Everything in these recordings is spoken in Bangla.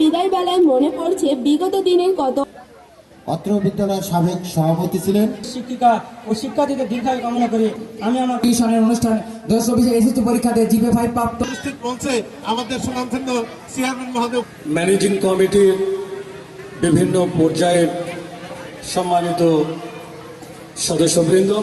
বিদায় বেলায় মনে পড়ছে বিগত দিনের কত। অত্র বিদ্যালয়ের সাবেক সভাপতি ছিলেন। শিক্ষিকা ও শিক্ষার্থীদের দীর্ঘায়ু কামনা করি। আমি আমার টিউশনের অনুষ্ঠান 2024 এসএসসি পরীক্ষাতে জিপি 5 প্রাপ্ত উপস্থিত মঞ্চে আমাদের সুনামধন্য চেয়ারম্যান মহোদয়, ম্যানেজিং কমিটির বিভিন্ন পর্যায়ের সম্মানিত সদস্যবৃন্দ,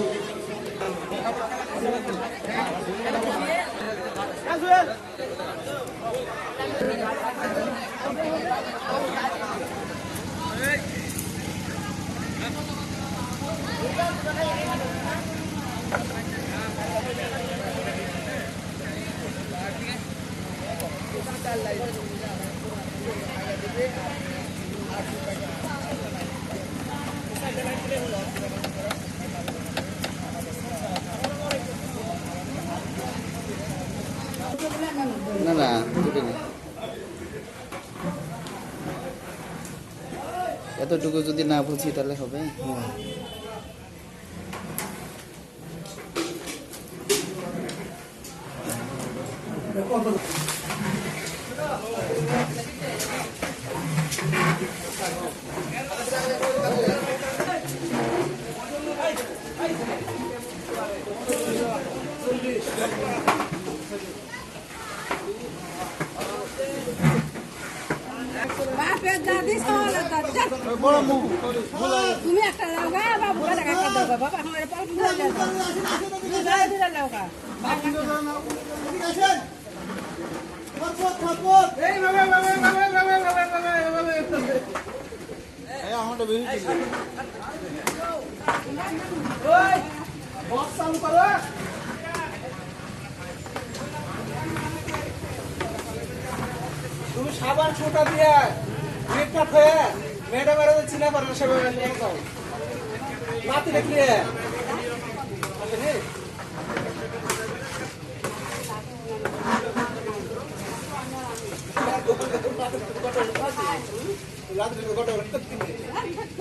না না দুটোই এতটুকু যদি না বুঝি তাহলে হবে। তুমি একটা লাউগা বাবু টাকা কাটবে বাবা আমার পালন ধরে লাউগা তুমি সাবান ছোটা দিয়ে মেয়েটা হয়ে মেয়েটা বেড়ে চিনা পারে সেভাবে মাতি দেখলে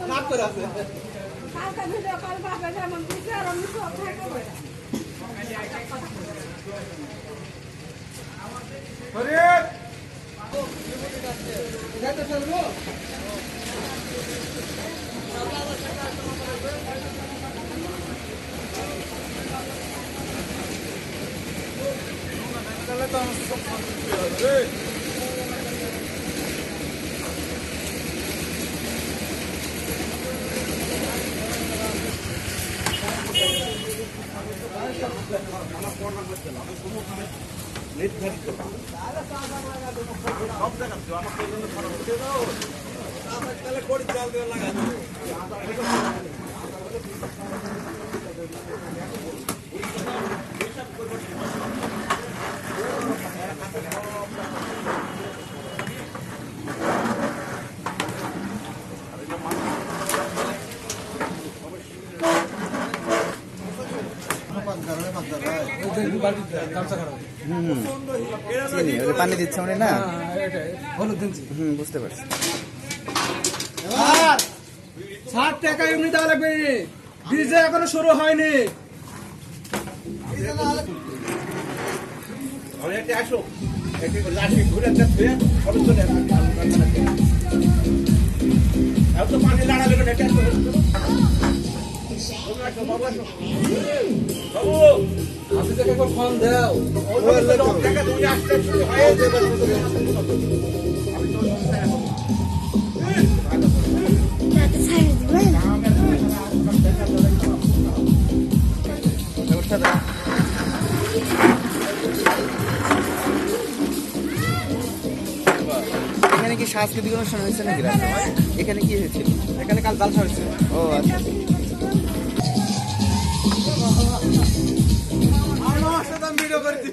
নাক করে আছে পানি দিচ্ছে মানে না বুঝতে পারছি। 60 টাকা এমনি দেওয়া লাগবে, ডিজে এখনো শুরু হয়নি। আসো লাঠি ঘুরে চলে তো পানি লাড়ালে বাবু ফোন দাও তুমি আসতে শুরু হয়ে যাবে। এখানে কি সাংস্কৃতিক অনুষ্ঠান হয়েছে নাকি? এখানে কি হয়েছিল? এখানে কাল জালসা হয়েছে। ও আচ্ছা। ভিডিও করছি।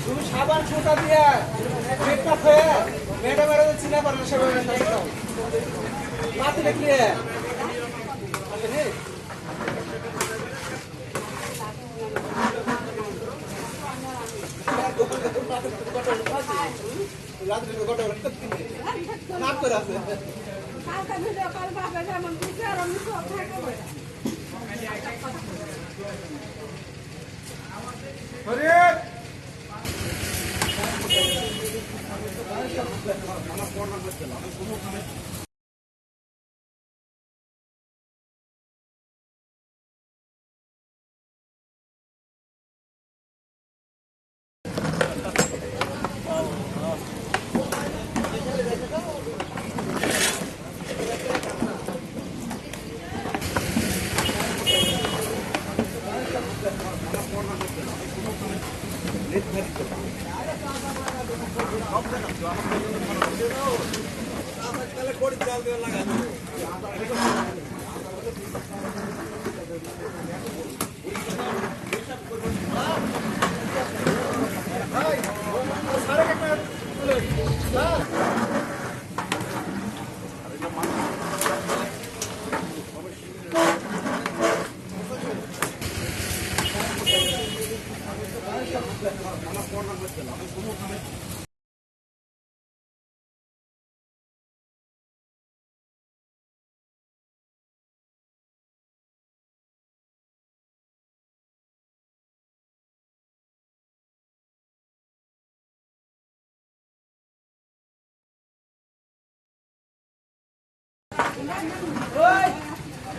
তুমি সাবান ছোটা দিয়ে মেয়েটা হয়ে ম্যাডামের চিনা পারে সেভাবে মাটি দেখলে নাক করে আছে কালকে ভিডিও কল বাবা যেমন দিছে আর আমি সব থাকবো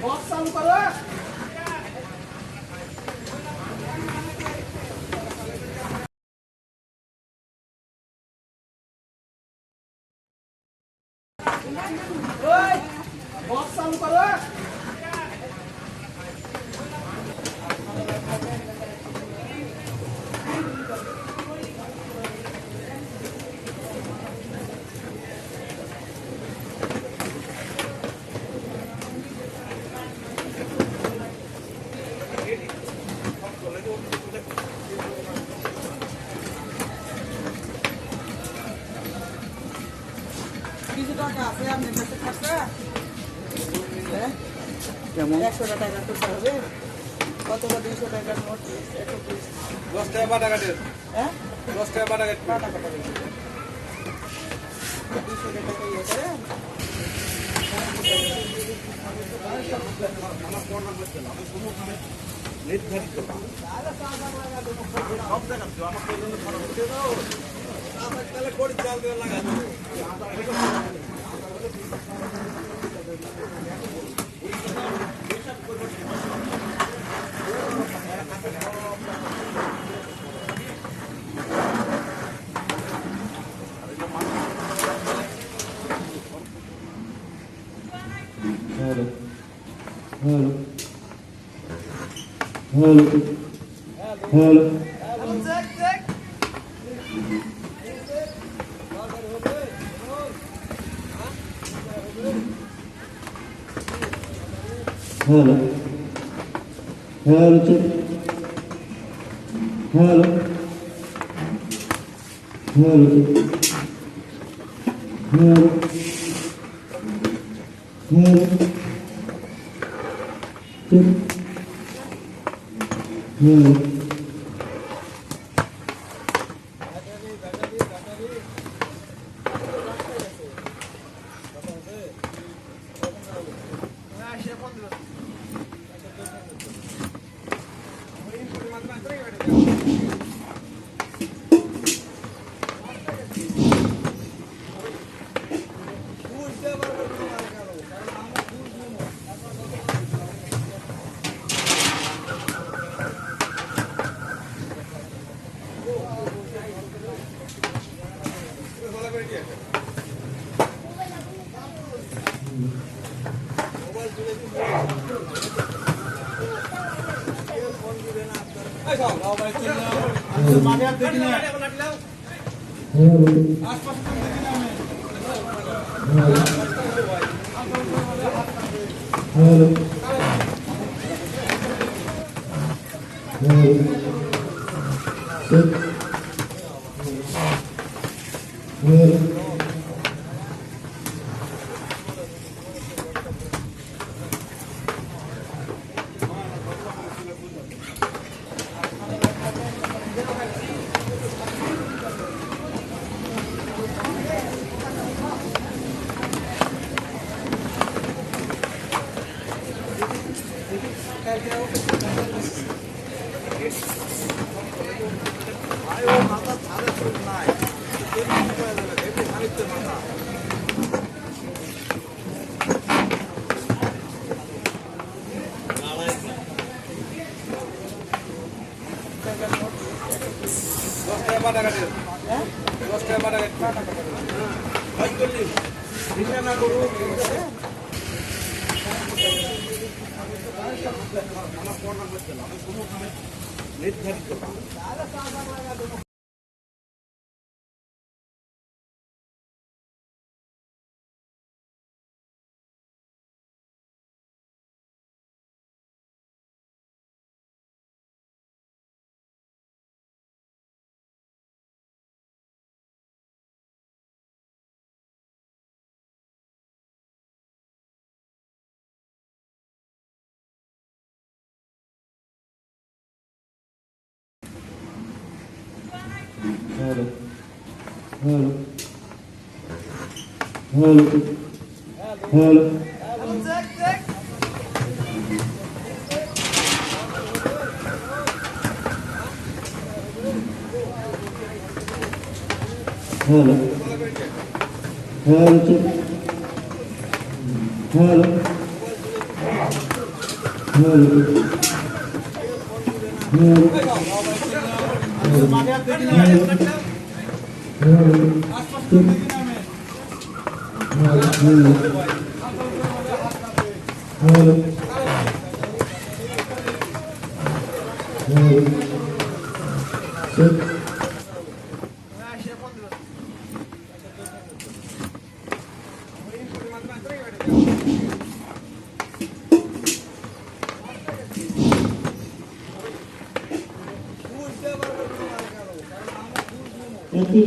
বক্স চালু করো বক্স চালু করো কিছু টাকা আছে আপনার কাছে টাকা কেমন 100 টাকা করতে হবে কতটা 200 টাকার নোট 10 টাকা বাটা কাটের হ্যাঁ 10 টাকা বাটা কাটের বাটা কাটের 200 টাকা ইয়ে করে আমার ফোন নাম্বার ছিল আমি সমুখে নির্ধারিত সব জায়গা তো আমার জন্য খরচ করে দাও আমার তাহলে কোটি চাল দিয়ে লাগাবো Hello. Hello. Hello. Hello. Hello. Hello. Check. Hello. Hello. Check. Hello. Hello. Check. Hello. Hello. Hello check hello দশ টাকা বাটা কাটে, 10 টাকা বাটা কাটে, 45 ভিন্ন না করু hello hello hello hello hello hello check hello hello hello একটি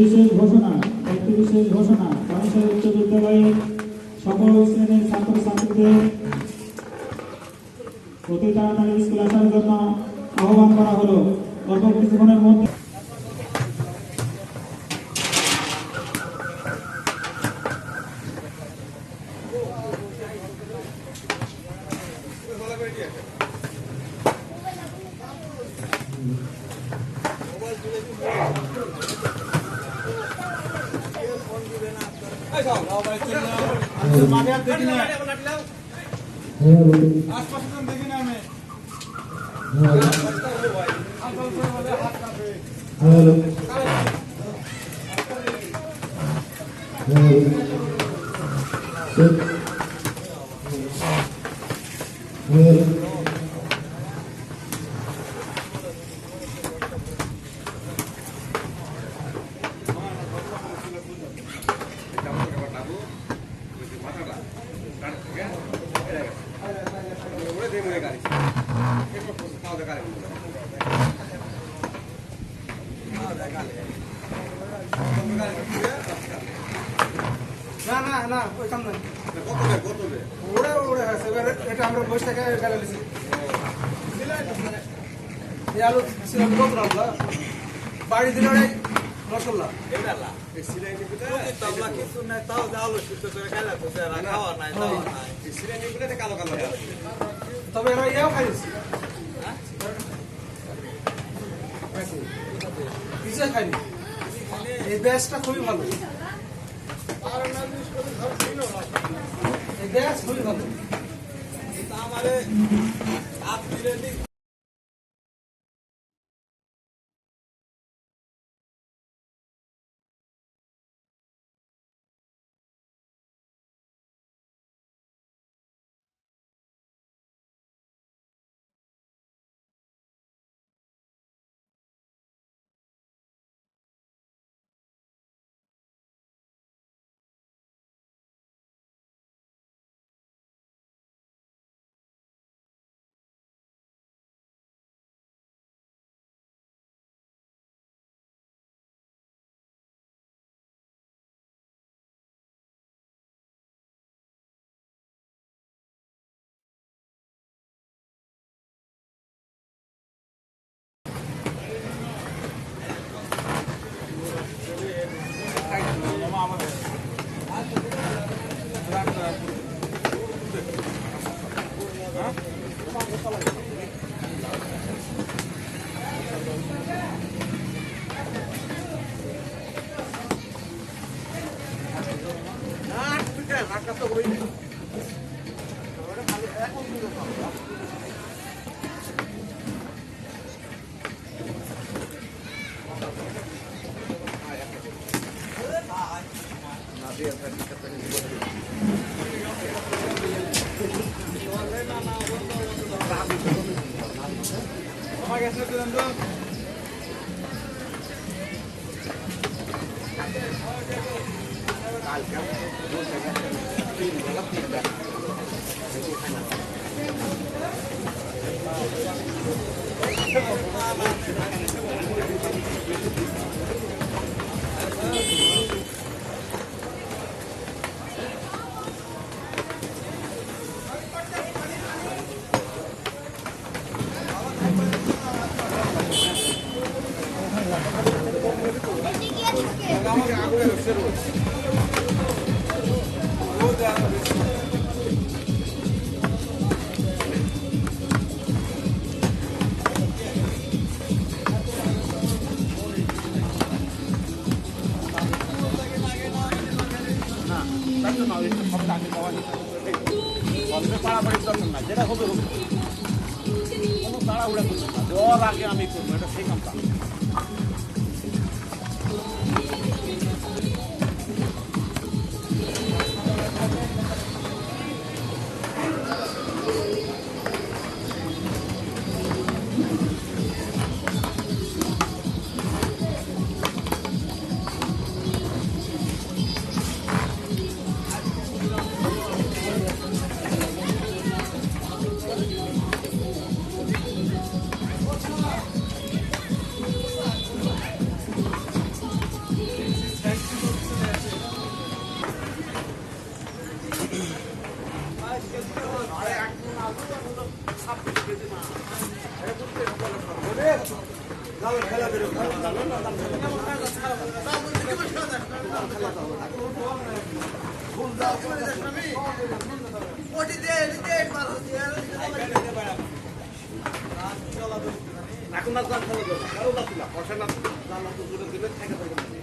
বিশেষ ঘোষণা বাংলাদেশের উচ্চ বিদ্যালয়ের সকল শ্রেণীর ছাত্রছাত্রীদের অতি তাড়াতাড়ি স্কুল আসার জন্য আহ্বান করা হলো। অল্প কিছুক্ষণের মধ্যে হ্যালো চেক হ্যালো না না না ওই কাম নাই কত বে ওরে ওরে আছে এবার এটা আমরা বসে থেকে গেলে দিছি ইয়ালো সিরা কত রাখলা বাড়ি দিলে মশলা এটালা এই সিলাইনি ভিতরে তাবলা কিছু নাই তাও জালো সুতো করে গেলে তো সেরা খাওয়া নাই তাও নাই এই সিলাইনি ভিতরে কালো কালো তবে এরা ইয়াও খাইছি হ্যাঁ পিজা খাইনি এই ব্যাচটা খুবই ভালো এই ব্যাচ খুবই ভালো এটা আমারে আপনি পাড়াপাড়ির দরকার না, যেটা হবে হবে, কোনো তাড়াহুড়া করবেন না, দেওয়ার আগে আমি করবো, এটা সেই কামটা। এখন আর খেলা যাবে কারো না ছিল পয়সা না জানা তো জুড়ে দিলে থেকে থাকবে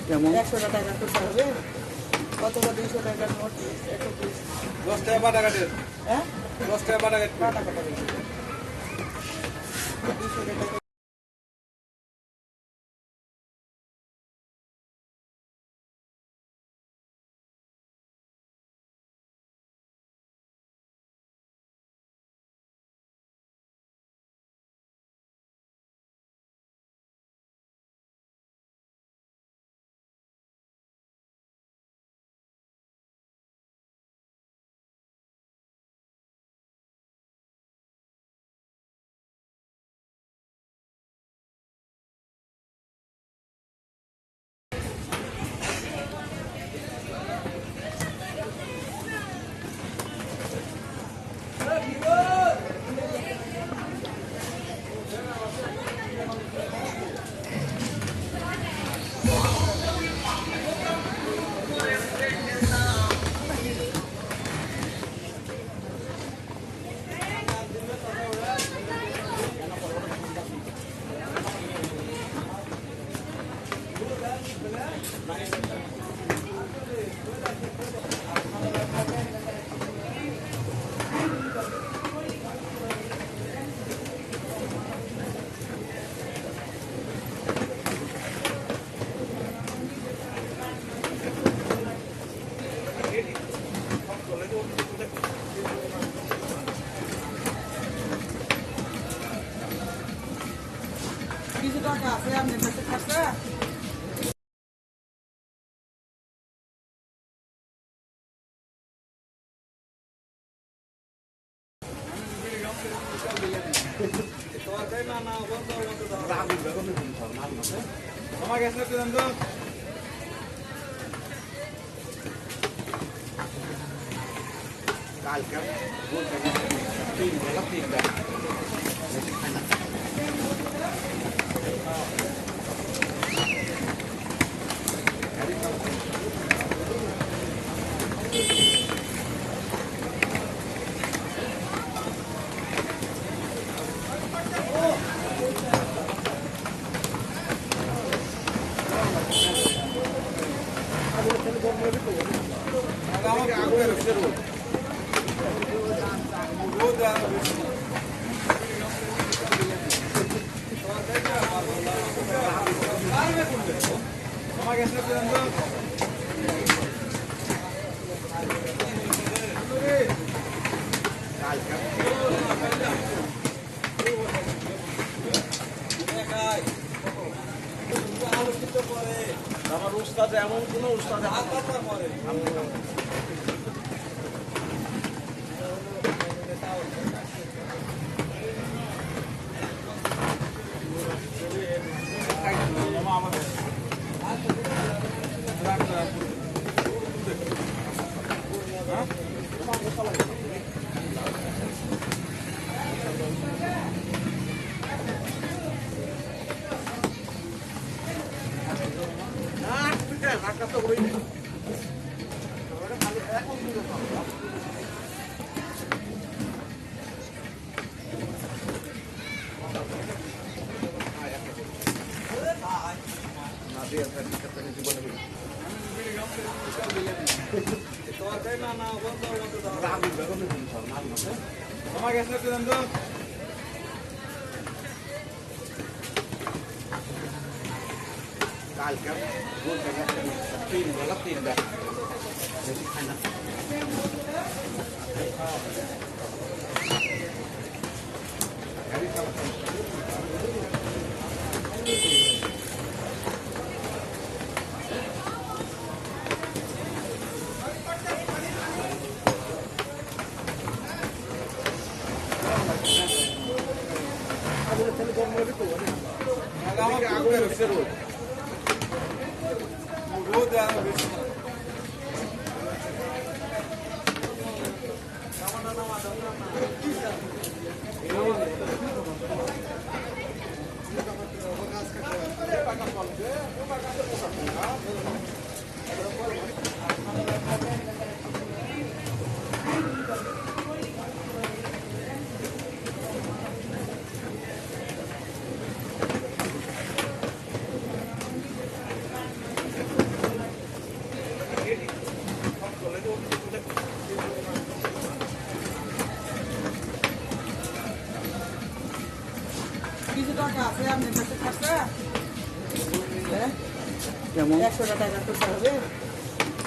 কেমন 100 টাকা করতে হবে কত 200 টাকার নোট 10 টাকা বাটা কাটে হ্যাঁ 10 টাকা বাটা কাটে টাকা 200 টাকা আছে আপনার কাছে খাতা আমার কাছে তো কালকে বলতে গেলে 3 বেলা 3 বেলা আমাকে আগে রোদ রোদ আমার কাছে তো আমার উস্তাদ এমন কোনো উস্তাদ পরে আমার কাছে তো কালকে বলতে গেলে 3 বেলা 3 বেলা খানা আমাকে আগে রোদ রোদ বেশি কিছু টাকা আছে আপনার কাছে খাতা হ্যাঁ কেমন 100 টাকা করতে হবে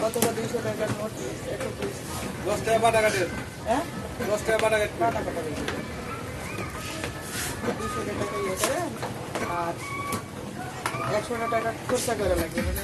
কতটা 200 টাকার নোট 10 টাকা বাটা কাটে হ্যাঁ 10 টাকা বাটা কাটে বাটা কাটে 200 টাকা ইয়ে করে আর 100 টাকা খরচা করে লাগে মানে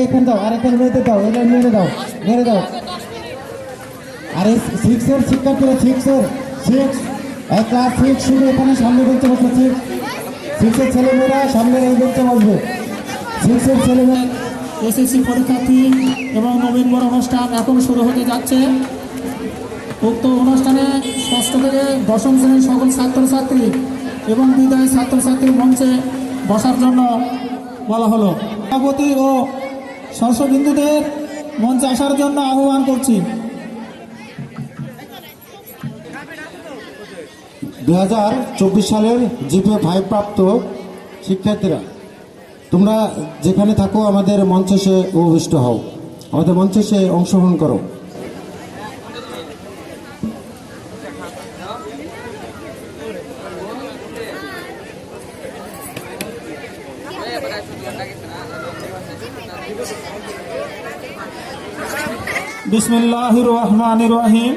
এইখানে দাও, আর এখানে মেরে দাও, এটা মেরে দাও, মেরে দাও। আরে সিক্সের শিক্ষার্থীরা, সিক্স ক্লাস 6 শুরু, এখানে সামনে বেঞ্চে বসবে। সিক্সের ছেলেমেয়েরা সামনের এই বেঞ্চে বসবে। সিক্সের ছেলেমেয়েরা এসএসসি পরীক্ষার্থী এবং নবীন বরণ অনুষ্ঠান এখন শুরু হতে যাচ্ছে। উক্ত অনুষ্ঠানে ষষ্ঠ থেকে দশম শ্রেণীর সকল ছাত্রছাত্রী এবং বিদায়ী ছাত্রছাত্রীর মঞ্চে বসার জন্য বলা হলো। সভাপতি ও সহস্রবিন্দুদের মঞ্চে আসার জন্য আহ্বান করছি। 2024 সালের জিপে 5 প্রাপ্ত শিক্ষার্থীরা, তোমরা যেখানে থাকো আমাদের মঞ্চে এসে উপবিষ্ট হও, আমাদের মঞ্চে এসে অংশগ্রহণ করো। বিসমিল্লাহির রহমানির রহিম।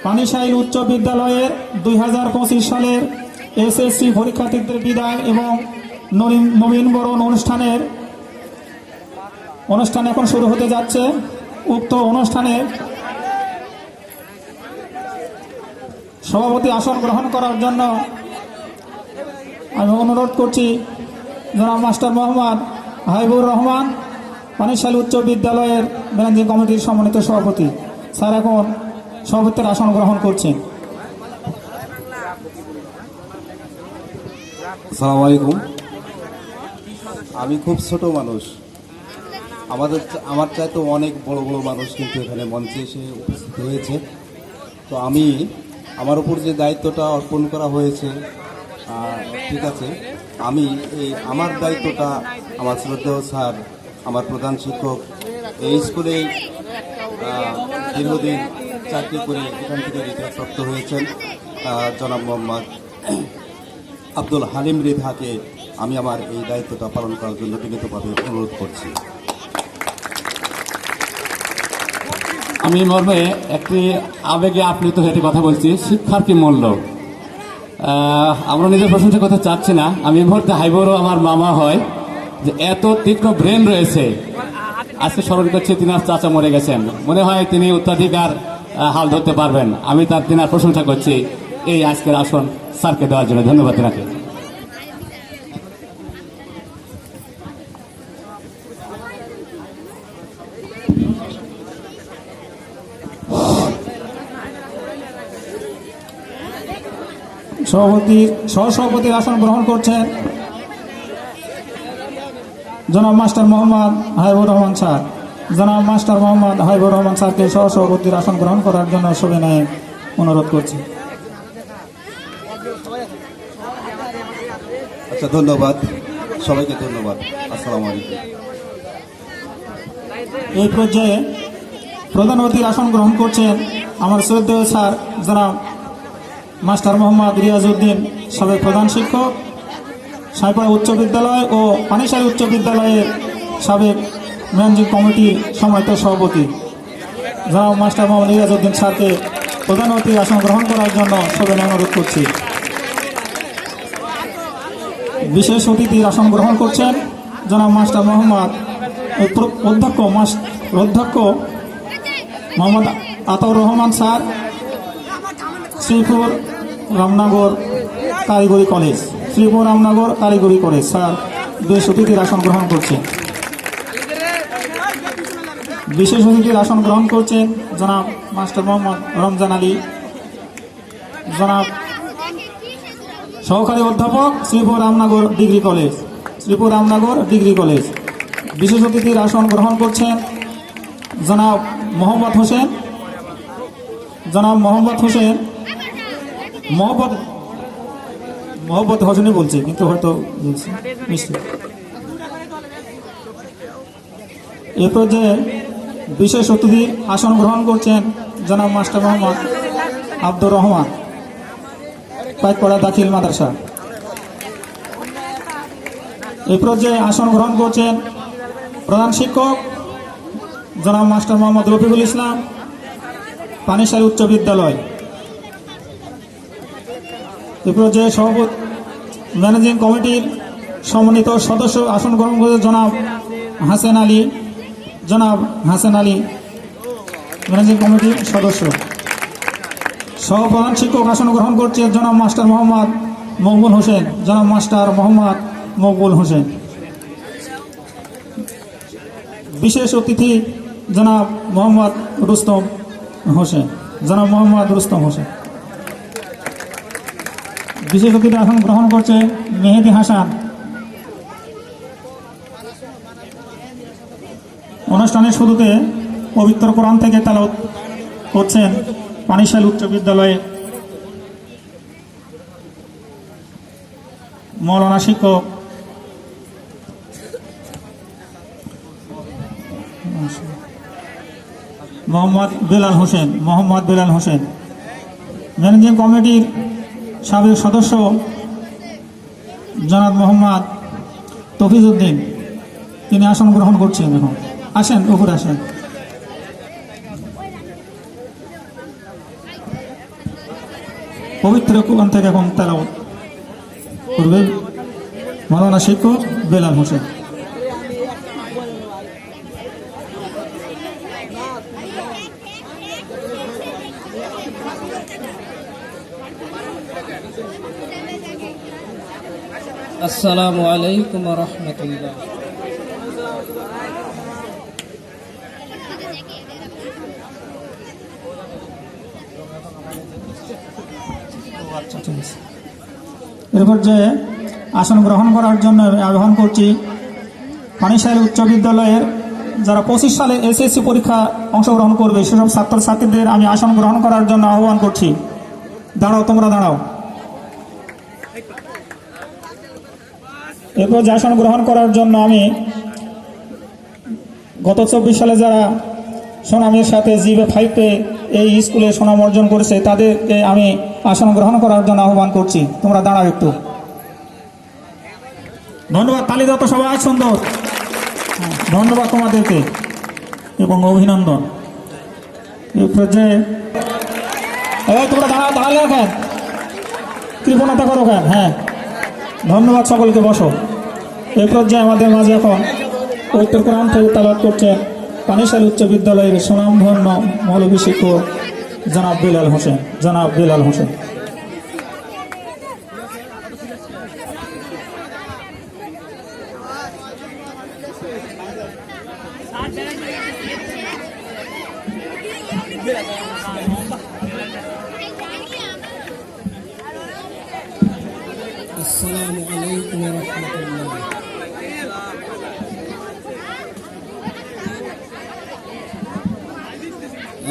পানিশাইল উচ্চ বিদ্যালয়ের 2025 সালের এসএসসি পরীক্ষার্থীদের বিদায় এবং নবীন বরণ অনুষ্ঠান এখন শুরু হতে যাচ্ছে। উক্ত অনুষ্ঠানে সভাপতি আসন গ্রহণ করার জন্য আমি অনুরোধ করছি জনাব মাস্টার মোহাম্মদ হাবিবুর রহমান, পানিশাইল উচ্চ বিদ্যালয়ের ম্যানেজিং কমিটির সম্মানিত সভাপতি। স্যার এখন সভাপতির আসন গ্রহণ করছেন। আসসালামু আলাইকুম। আমি খুব ছোট মানুষ, আমার চাইতে অনেক বড় বড় মানুষ কিন্তু এখানে মঞ্চে এসে উপস্থিত হয়েছে। তো আমি আমার উপর যে দায়িত্বটা অর্পণ করা হয়েছে, ঠিক আছে, আমি আমার দায়িত্বটা আমার শ্রদ্ধেয় স্যার, আমার প্রধান শিক্ষক, এই স্কুলে দীর্ঘদিন চাকরি করে এখান থেকে রিটায়ার প্রাপ্ত হয়েছেন জনাব মোহাম্মদ আব্দুল হালিম রিধাকে আমি আমার এই দায়িত্বটা পালন করার জন্য বিনীতভাবে অনুরোধ করছি। আমি মর্মে একটি আবেগে আপ্লুত হয়ে কথা বলছি, শিক্ষার কি মূল্য। আমরা নিজের প্রশংসা করতে চাচ্ছি না, আমি এই মুহূর্তে হাইবুরও আমার মামা হয়, যে এত তীক্ষ্ণ ব্রেন রয়েছে। আজকে স্মরণ করছি তিনার চাচা মরে গেছেন, মনে হয় তিনি উত্তরাধিকার হাল ধরতে পারবেন। আমি তিনার প্রশংসা করছি এই আজকের আসন স্যারকে দেওয়ার জন্য। ধন্যবাদ তিনাকে। সহসভাপতির আসন গ্রহণ করছেন জনাব মাস্টার মোহাম্মদ হাবিবুর রহমান স্যার। জনাব মাস্টার মোহাম্মদ হাবিবুর রহমান স্যারকে সহসভাপতির আসন গ্রহণ করার জন্য সবিনয়ে অনুরোধ করছি। আচ্ছা, ধন্যবাদ সবাইকে, ধন্যবাদ। আসসালামু আলাইকুম। এই পর্যায়ে প্রধান অতিথির আসন গ্রহণ করছেন আমার শ্রদ্ধেয় স্যার জনাব মাস্টার মোহাম্মদ রিয়াজউদ্দিন, সাবেক প্রধান শিক্ষক, সাইপাড়া উচ্চ বিদ্যালয় ও পানিসারি উচ্চ বিদ্যালয়ের সাবেক ম্যানেজিং কমিটির সম্মানিত সভাপতি জনাব মাস্টার মোহাম্মদ রিয়াজউদ্দিন স্যারকে প্রধান অতিথির আসন গ্রহণ করার জন্য সবাই অনুরোধ করছি। বিশেষ অতিথির আসন গ্রহণ করছেন জনাব মাস্টার মোহাম্মদ অধ্যক্ষ মোহাম্মদ আতাউর রহমান স্যার, শ্রীপুর রামনগর কারিগরি কলেজ, শ্রীপুর রামনগর কারিগরি কলেজ স্যার বিশেষ অতিথির আসন গ্রহণ করছেন। বিশেষ অতিথির আসন গ্রহণ করছেন জনাব মাস্টার মোহাম্মদ রমজান আলী, জনাব সহকারী অধ্যাপক, Sripur Ramnagar degree college, Sripur Ramnagar degree college. বিশেষ অতিথির আসন গ্রহণ করছেন জনাব মোহাম্মদ হোসেন, জনাব মোহাম্মদ হোসেন, মোহাম্মদ হোসেনই বলছি কিন্তু হয়তো মিষ্টি। এরপর যে বিশেষ অতিথির আসন গ্রহণ করছেন জনাব মাস্টার মোহাম্মদ আব্দুর রহমান, পাইকপাড়া দাখিল মাদ্রাসা। এরপর যে আসন গ্রহণ করছেন প্রধান শিক্ষক জনাব মাস্টার মোহাম্মদ রফিকুল ইসলাম, পানিসারি উচ্চ বিদ্যালয়। এরপর যে সভাপতি ম্যানেজিং কমিটির সম্মানিত সদস্য আসন গ্রহণ করেছে জনাব হাসান আলী, জনাব হাসান আলী ম্যানেজিং কমিটির সদস্য। সহপ্রধান শিক্ষক আসন গ্রহণ করছে জনাব মাস্টার মোহাম্মদ মকবুল হোসেন, জনাব মাস্টার মোহাম্মদ মকবুল হোসেন। বিশেষ অতিথি জনাব মোহাম্মদ রুস্তম হোসেন, জনাব মোহাম্মদ রুস্তম হোসেন। বিশেষ অতিথি আসন গ্রহণ করছে মেহেদি হাসান। অনুষ্ঠানের শুরুতে পবিত্র কোরআন থেকে তেলাওয়াত করছেন পানিশাল উচ্চ বিদ্যালয়ে মৌলানা শিক্ষক মোহাম্মদ বেলাল হোসেন, মোহাম্মদ বেলাল হোসেন। ম্যানেজিং কমিটির সাবেক সদস্য জনাব মোহাম্মদ তফিজউদ্দিন, তিনি আসন গ্রহণ করছেন। এখন আসেন, উপরে আসেন। পবিত্র কোরআন থেকে এখন তেলাওয়াত করবে মৌলানা শিক্ষক বেলাল হোসেন। আসসালামু আলাইকুম ওয়া রাহমাতুল্লাহ। এরপর যে আসন গ্রহণ করার জন্য আহ্বান করছি পানিশাল উচ্চ বিদ্যালয়ের যারা 25 সালে এসএসসি পরীক্ষা অংশগ্রহণ করবে সেসব ছাত্রছাত্রীদের আমি আসন গ্রহণ করার জন্য আহ্বান করছি। দাঁড়াও, তোমরা দাঁড়াও। এরপর যে আসন গ্রহণ করার জন্য আমি গত 24 সালে যারা সুনামের সাথে জিবে 5-এ এই স্কুলে সুনাম অর্জন করেছে তাদেরকে আমি আসন গ্রহণ করার জন্য আহ্বান করছি। তোমরা দাঁড়াও একটু। ধন্যবাদ, তালি দাও তো সবাই। সুন্দর, ধন্যবাদ তোমাদেরকে এবং অভিনন্দন। এরপর যে তোমরা দাঁড়ালে কেন, কৃপণতা করো কেন? হ্যাঁ, ধন্যবাদ সকলকে, বসো। এরপর যে আমাদের মাঝে এখন পবিত্র কোরআন থেকে তেলাওয়াত করছেন পানিশাল উচ্চ বিদ্যালয়ের সুনামধন্য মৌলভী শিক্ষক জনাব বেলাল হোসেন, জনাব বেলাল হোসেন। আসসালামু আলাইকুম ওয়া রাহমাতুল্লাহ।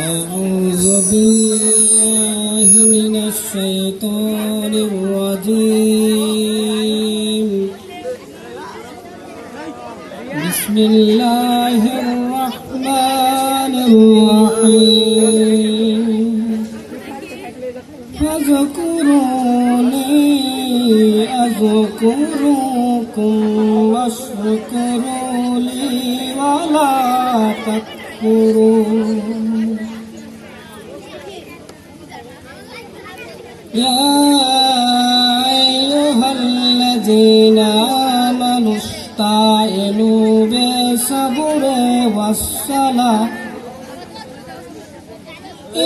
أعوذ بالله من الشيطان الرجيم. بسم الله الرحمن الرحيم فاذكروني أذكركم واشكروا لي ولا تكفرون يا أيها الذين آمنوا استعينوا بالصبر والصلاة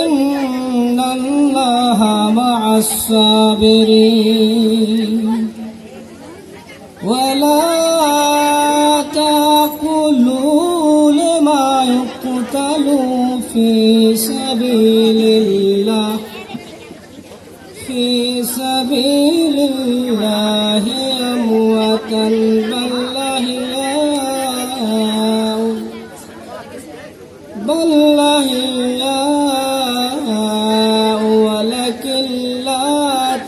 إن الله مع الصابرين ولا تقولوا لما يقتل في سبيل الله أمواتا بل أحياء ولكن لا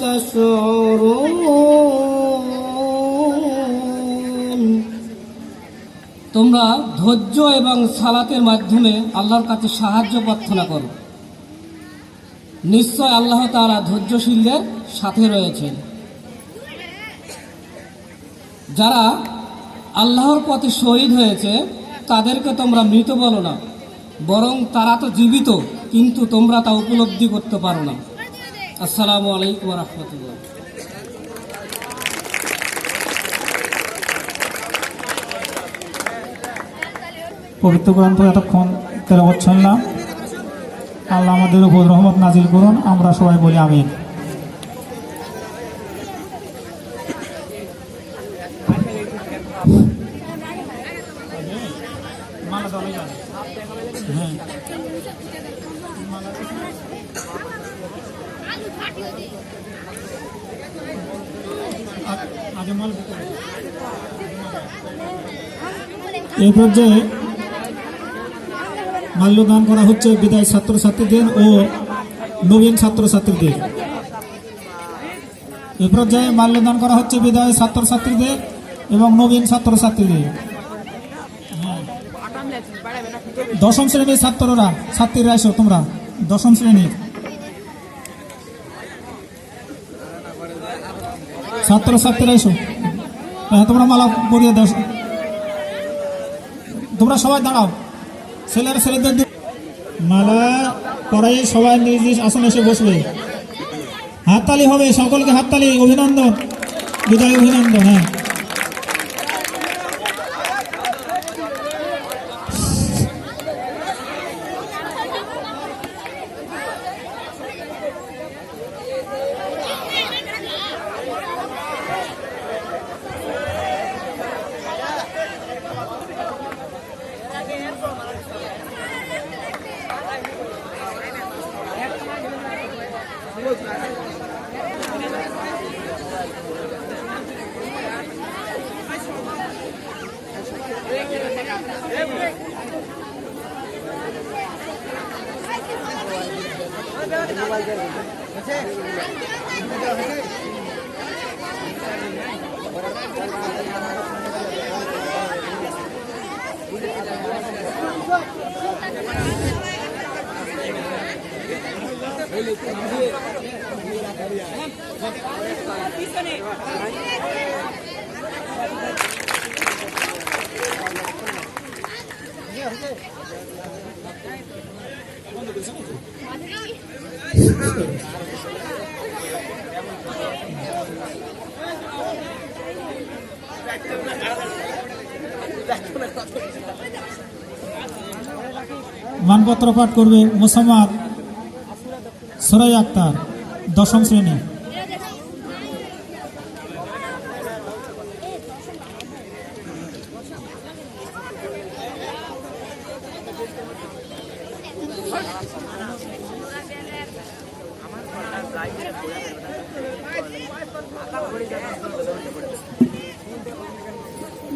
تشعرون তোমরা ধৈর্য এবং সালাতের মাধ্যমে আল্লাহর কাছে সাহায্য প্রার্থনা করো। নিশ্চয় আল্লাহ তাআলা ধৈর্যশীলদের সাথে রয়েছেন। যারা আল্লাহর পথে শহীদ হয়েছে তাদেরকে তোমরা মৃত বলো না, বরং তারা তো জীবিত, কিন্তু তোমরা তা উপলব্ধি করতে পারো না। আসসালামু আলাইকুম ওয়া রাহমাতুল্লাহ। পবিত্র কোরআন তো এতক্ষণ তেলাওয়াত শুনলাম। আল্লাহ আমাদের উপর রহমত নাজিল করুন, আমরা সবাই বলি আমিন। এই পর্যায়ে মাল্যদান করা হচ্ছে বিদায় ছাত্রছাত্রীদের ও নবীন ছাত্রছাত্রীদের। এই পর্যায়ে মাল্যদান করা হচ্ছে বিদায় ছাত্রছাত্রীদের এবং নবীন ছাত্রছাত্রীদের। দশম শ্রেণীর ছাত্রীরা এসো, তোমরা দশম শ্রেণীর ছাত্রছাত্রীরা এসো, তোমরা মালা পরিয়ে দাও। তোমরা সবাই দাঁড়াও, ছেলেদের মালা পরাই সবাই নিজ নিজ আসনে এসে বসবে। হাততালি হবে, সকলকে হাততালি, অভিনন্দন, বিদায় অভিনন্দন। হ্যাঁ, মানপত্র পাঠ করবে মোসাম্মদ সুরাইয়া আক্তার, দশম শ্রেণী।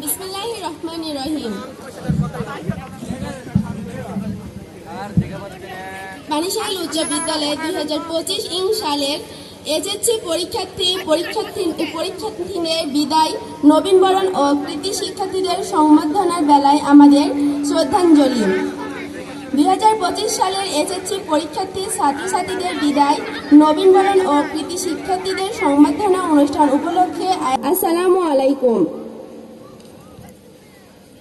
বিসমিল্লাহির রহমানির রহিম। বাণীশাল উচ্চ বিদ্যালয়ে 2025 সালের এসএসসি পরীক্ষার্থীদের বিদায়, নবীনবরণ ও কৃতি শিক্ষার্থীদের সংবর্ধনার বেলায় আমাদের শ্রদ্ধাঞ্জলি। 2025 সালের এসএসসি পরীক্ষার্থী ছাত্রছাত্রীদের বিদায়, নবীনবরণ ও কৃতি শিক্ষার্থীদের সংবর্ধনা অনুষ্ঠান উপলক্ষে আসসালামু আলাইকুম।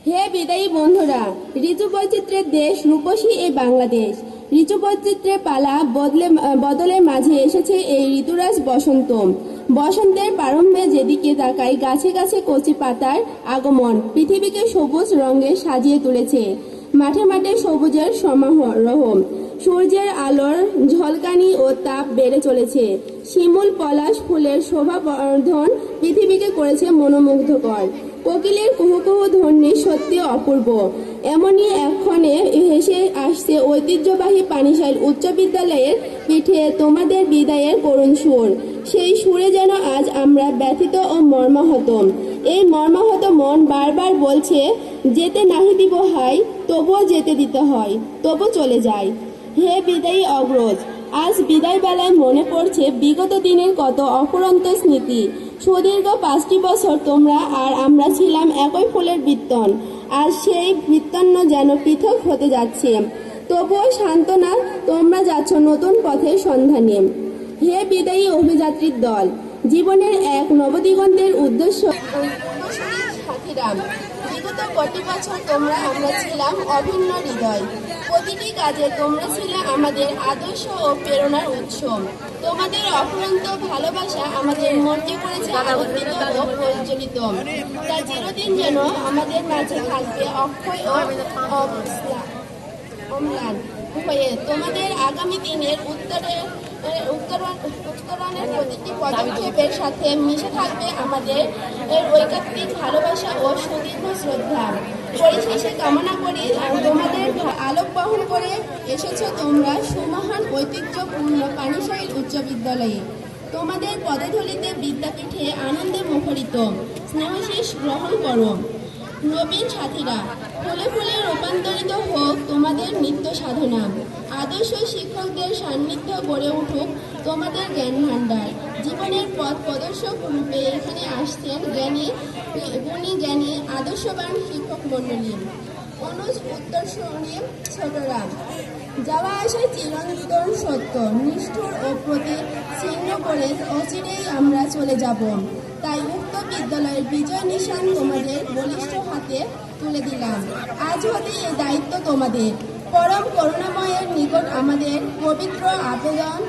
হে বিদায়ী বন্ধুরা, ঋতু বৈচিত্র্যের দেশ রূপসী এই বাংলাদেশ। ঋতু বৈচিত্র্যের পালা বদলের মাঝে এসেছে এই ঋতুরাজ বসন্ত। বসন্তের প্রারম্ভে যেদিকে তাকাই গাছে গাছে কচি পাতার আগমন পৃথিবীকে সবুজ রঙে সাজিয়ে তুলেছে। মাঠে মাঠে সবুজের সমারোহ, সূর্যের আলোর ঝলকানি ও তাপ বেড়ে চলেছে। শিমুল পলাশ ফুলের শোভাবর্ধন পৃথিবীকে করেছে মনোমুগ্ধকর। কোকিলের কুহু কুহু ধ্বনি সত্যি অপূর্ব। এমনই এক্ষণে হেসে আসছে ঐতিহ্যবাহী পানিশাইল উচ্চ বিদ্যালয়ের পিঠে তোমাদের বিদায়ের করুণ সুর। সেই সুরে যেন আজ আমরা ব্যথিত ও মর্মাহত। এই মর্মাহত মন বারবার বলছে, যেতে নাহি দিব হাই, তবুও যেতে দিতে হয়, তবু চলে যায়। হে বিদায়ী অগ্রজ, আজ বিদায় বেলায় মনে পড়ছে বিগত দিনের কত অফুরন্ত স্মৃতি। সুদীর্ঘ 5টি বছর তোমরা আর আমরা ছিলাম একই ফুলের বৃত্তন। আজ সেই বৃত্তান্ন যেন পৃথক হতে যাচ্ছে। তবুও সান্ত্বনা, তোমরা যাচ্ছ নতুন পথের সন্ধানে। হে বিদায়ী অভিযাত্রীর দল, জীবনের এক নবদিগন্তের উদ্দেশ্য সাথীরা, বিগত কটি বছর তোমরা আমরা ছিলাম অভিন্ন হৃদয়। প্রতিটি কাজে তোমরা ছিলে আমাদের আদর্শ ও প্রেরণার উৎস। তোমাদের অফুরন্ত ভালোবাসা আমাদের মনকে করেছে আনন্দিত ও প্রজ্বলিত। তা চিরদিন যেন আমাদের মাঝে থাকবে অক্ষয় ও অম্লান হয়ে। তোমাদের আগামী দিনের উত্তরণের প্রতিটি পদক্ষেপের সাথে মিশে থাকবে আমাদের ঐকাত্মিক ভালোবাসা ও সুদীর্ঘ শ্রদ্ধা। পরিশেষে কামনা করি তোমাদের আলোক বহন করে এসেছো তোমরা সুমহান ঐতিহ্যপূর্ণ পানিশাইল উচ্চ বিদ্যালয়ে। তোমাদের পদধূলিতে বিদ্যাপীঠে আনন্দে মুখরিত। স্নেহশীষ গ্রহণ করো। নবীন সাথীরা, ফুলে ফুলে রূপান্তরিত হোক তোমাদের নিত্য সাধনা। আদর্শ শিক্ষকদের সান্নিধ্য গড়ে উঠুক তোমাদের জ্ঞান ভাণ্ডার। জীবনের পথ প্রদর্শক রূপে এখানে আসছেন গুণী জ্ঞানী আদর্শবান শিক্ষক মণ্ডলী। অনুজ উত্তরসূরি ছোটরা, যাওয়া আসা চিরন্তন সত্য, নিষ্ঠুর ও প্রতি ছিন্ন করে অচিরেই আমরা চলে যাব। তাই উক্ত বিদ্যালয়ের বিজয় নিশান তোমাদের বলিষ্ঠ হাতে তুলে দিলাম। আজ হতে এই দায়িত্ব তোমাদের। পরম করুণাময়ের নিকট আমাদের পবিত্র আবেদন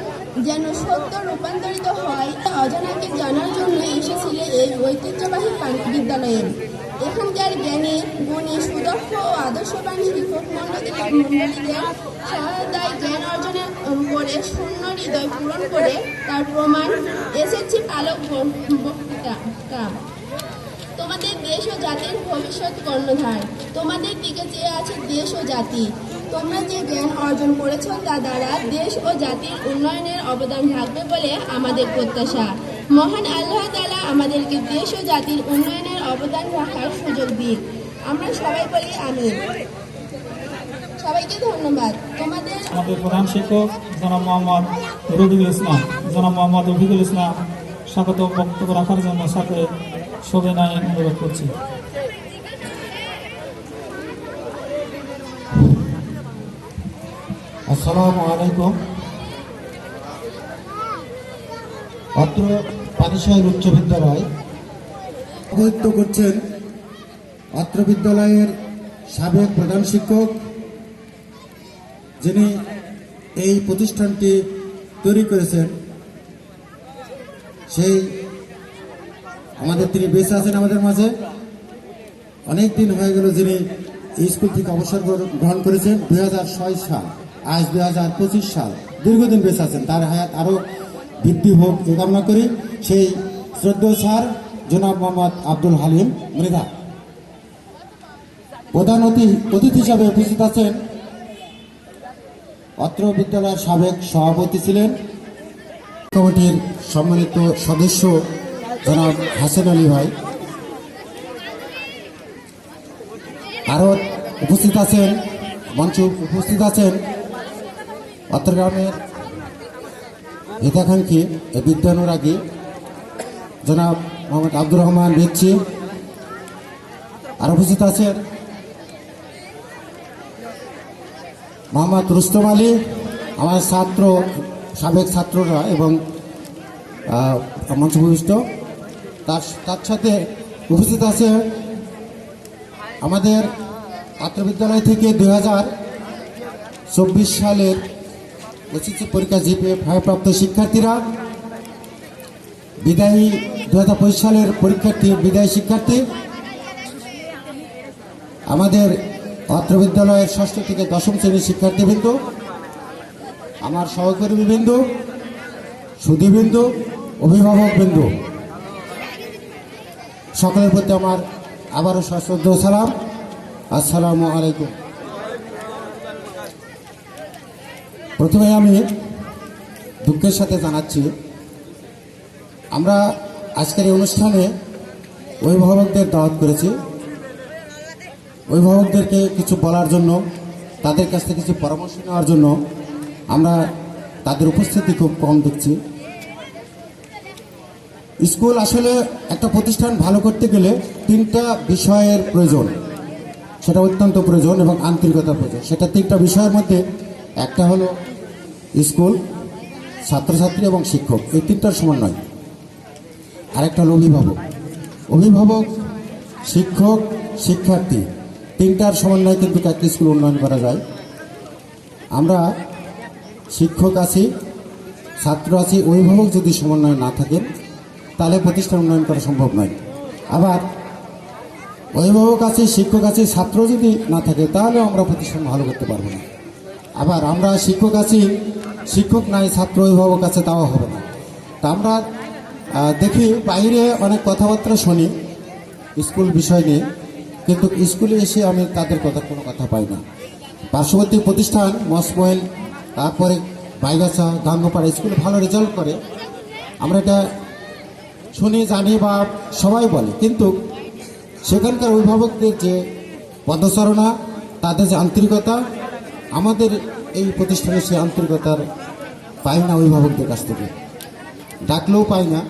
যেন সত্য রূপান্তরিত হয়। অজানাকে জানার জন্য এসেছিলে এই ঐতিহ্যবাহী বিদ্যালয়ে। এখানকার জ্ঞানী গুণী সুদক্ষ ও আদর্শবান শিক্ষক মণ্ডলীদের সহায়তায় জ্ঞান অর্জনের করে শূন্য হৃদয় পূরণ করে তার প্রমাণ এসেছে আলোক বক্তৃতা। তোমাদের দেশ ও জাতির ভবিষ্যৎ কর্ণধার। তোমাদের দিকে চেয়ে আছে দেশ ও জাতি। তোমরা যে জ্ঞান অর্জন করেছ তা দ্বারা দেশ ও জাতির উন্নয়নের অবদান রাখবে বলে আমাদের প্রত্যাশা। মহান আল্লাহ তাআলা আমাদেরকে দেশ ও জাতির উন্নয়নের অবদান রাখার সুযোগ দিন। আমরা সবাই বলি আমিন। সবাইকে ধন্যবাদ। আমাদের প্রধান শিক্ষক জনাব মোহাম্মদ রবিউল ইসলাম, জনাব মোহাম্মদ রফিকুল ইসলাম স্বাগত বক্তব্য রাখার জন্য সাথে সবিনয় অনুরোধ করছি। আসসালামু আলাইকুম। অত্র পানিশাইল উচ্চ বিদ্যালয় প্রতিনিধিত্ব করছেন অত্র বিদ্যালয়ের সাবেক প্রধান শিক্ষক, যিনি এই প্রতিষ্ঠানটি তৈরি করেছেন। সেই তিনি বেঁচে আছেন আমাদের মাঝে। অনেক দিন হয়ে গেল যিনি এই স্কুল থেকে অবসর গ্রহণ করেছেন। 2006 সাল, আজ 2025 সাল, দীর্ঘদিন বেঁচে আছেন। তার হায়াত আরও বৃদ্ধি হোক এ কামনা করি। সেই শ্রদ্ধেয় স্যার জনাব মোহাম্মদ আব্দুল হালিম মৃধা। প্রধান অতিথি হিসাবে উপস্থিত আছেন অত্র বিদ্যালয়ের সাবেক সভাপতি ছিলেন কমিটির সম্মানিত সদস্য জনাব হাসান আলী ভাই। আরও উপস্থিত আছেন মঞ্চে উপস্থিত আছেন অত্র গ্রামের হিতাকাঙ্ক্ষী বিদ্যানুরাগী জনাব মোহাম্মদ আব্দুর রহমান বিচ্ছি। আর উপস্থিত আছেন মোহাম্মদ রুস্তম আলী, আমার ছাত্র, সাবেক ছাত্ররা এবং মঞ্চভূমিষ্ঠ, তার সাথে উপস্থিত আছে আমাদের ছাত্র বিদ্যালয় থেকে 2024 সালের এসএসসি পরীক্ষা জিপিএ 5 প্রাপ্ত শিক্ষার্থীরা, বিদায়ী 2025 সালের পরীক্ষার্থী, বিদায়ী শিক্ষার্থী, আমাদের ছাত্র বিদ্যালয়ের 6ষ্ঠ থেকে 10ম শ্রেণীর শিক্ষার্থীবৃন্দ, আমার সহকর্মীবৃন্দ, সুধীবৃন্দ, অভিভাবকবৃন্দ, সকলের প্রতি আমার আবারও সশ্রদ্ধ সালাম। আসসালামু আলাইকুম। প্রথমে আমি দুঃখের সাথে জানাচ্ছি, আমরা আজকের এই অনুষ্ঠানে অভিভাবকদের দাওয়াত করেছি। অভিভাবকদেরকে কিছু বলার জন্য, তাদের কাছ থেকে কিছু পরামর্শ নেওয়ার জন্য আমরা তাদের উপস্থিতি খুব কম দেখছি। স্কুল আসলে একটা প্রতিষ্ঠান ভালো করতে গেলে 3টা বিষয়ের প্রয়োজন, সেটা অত্যন্ত প্রয়োজন এবং আন্তরিকতার প্রয়োজন। সেটা 3টা বিষয়ের মধ্যে একটা হলো স্কুল, ছাত্রছাত্রী এবং শিক্ষক, এই 3টার সমন্বয়। আরেকটা হলো অভিভাবক, অভিভাবক, শিক্ষক, শিক্ষার্থী, 3টার সমন্বয় কিন্তু একটা স্কুল উন্নয়ন করা যায়। আমরা শিক্ষক আছি, ছাত্র আছি, অভিভাবক যদি সমন্বয় না থাকেন তাহলে প্রতিষ্ঠান উন্নয়ন করা সম্ভব নয়। আবার অভিভাবক আছে, শিক্ষক আছে, ছাত্র যদি না থাকে তাহলে আমরা প্রতিষ্ঠান ভালো করতে পারবো না। আবার আমরা শিক্ষক আছি, শিক্ষক নাই, ছাত্র অভিভাবক আছে, তাও হবে না। তা আমরা দেখি বাইরে অনেক কথাবার্তা শুনি স্কুল বিষয় নিয়ে, কিন্তু স্কুলে এসে আমি তাদের কোনো কথা পাই না। পার্শ্ববর্তী প্রতিষ্ঠান মসমোহেল, তারপরে বাইগাছা, গাঙ্গপাড়া স্কুলে ভালো রেজাল্ট করে, আমরা এটা শুনি, জানি বা সবাই বলে, কিন্তু সেখানকার অভিভাবকদের যে পদচারণা, তাদের যে আন্তরিকতা, আমাদের এই প্রতিষ্ঠানে সে আন্তরিকতার পাই না। অভিভাবকদের কাছ থেকে ডাকলেও পাই না,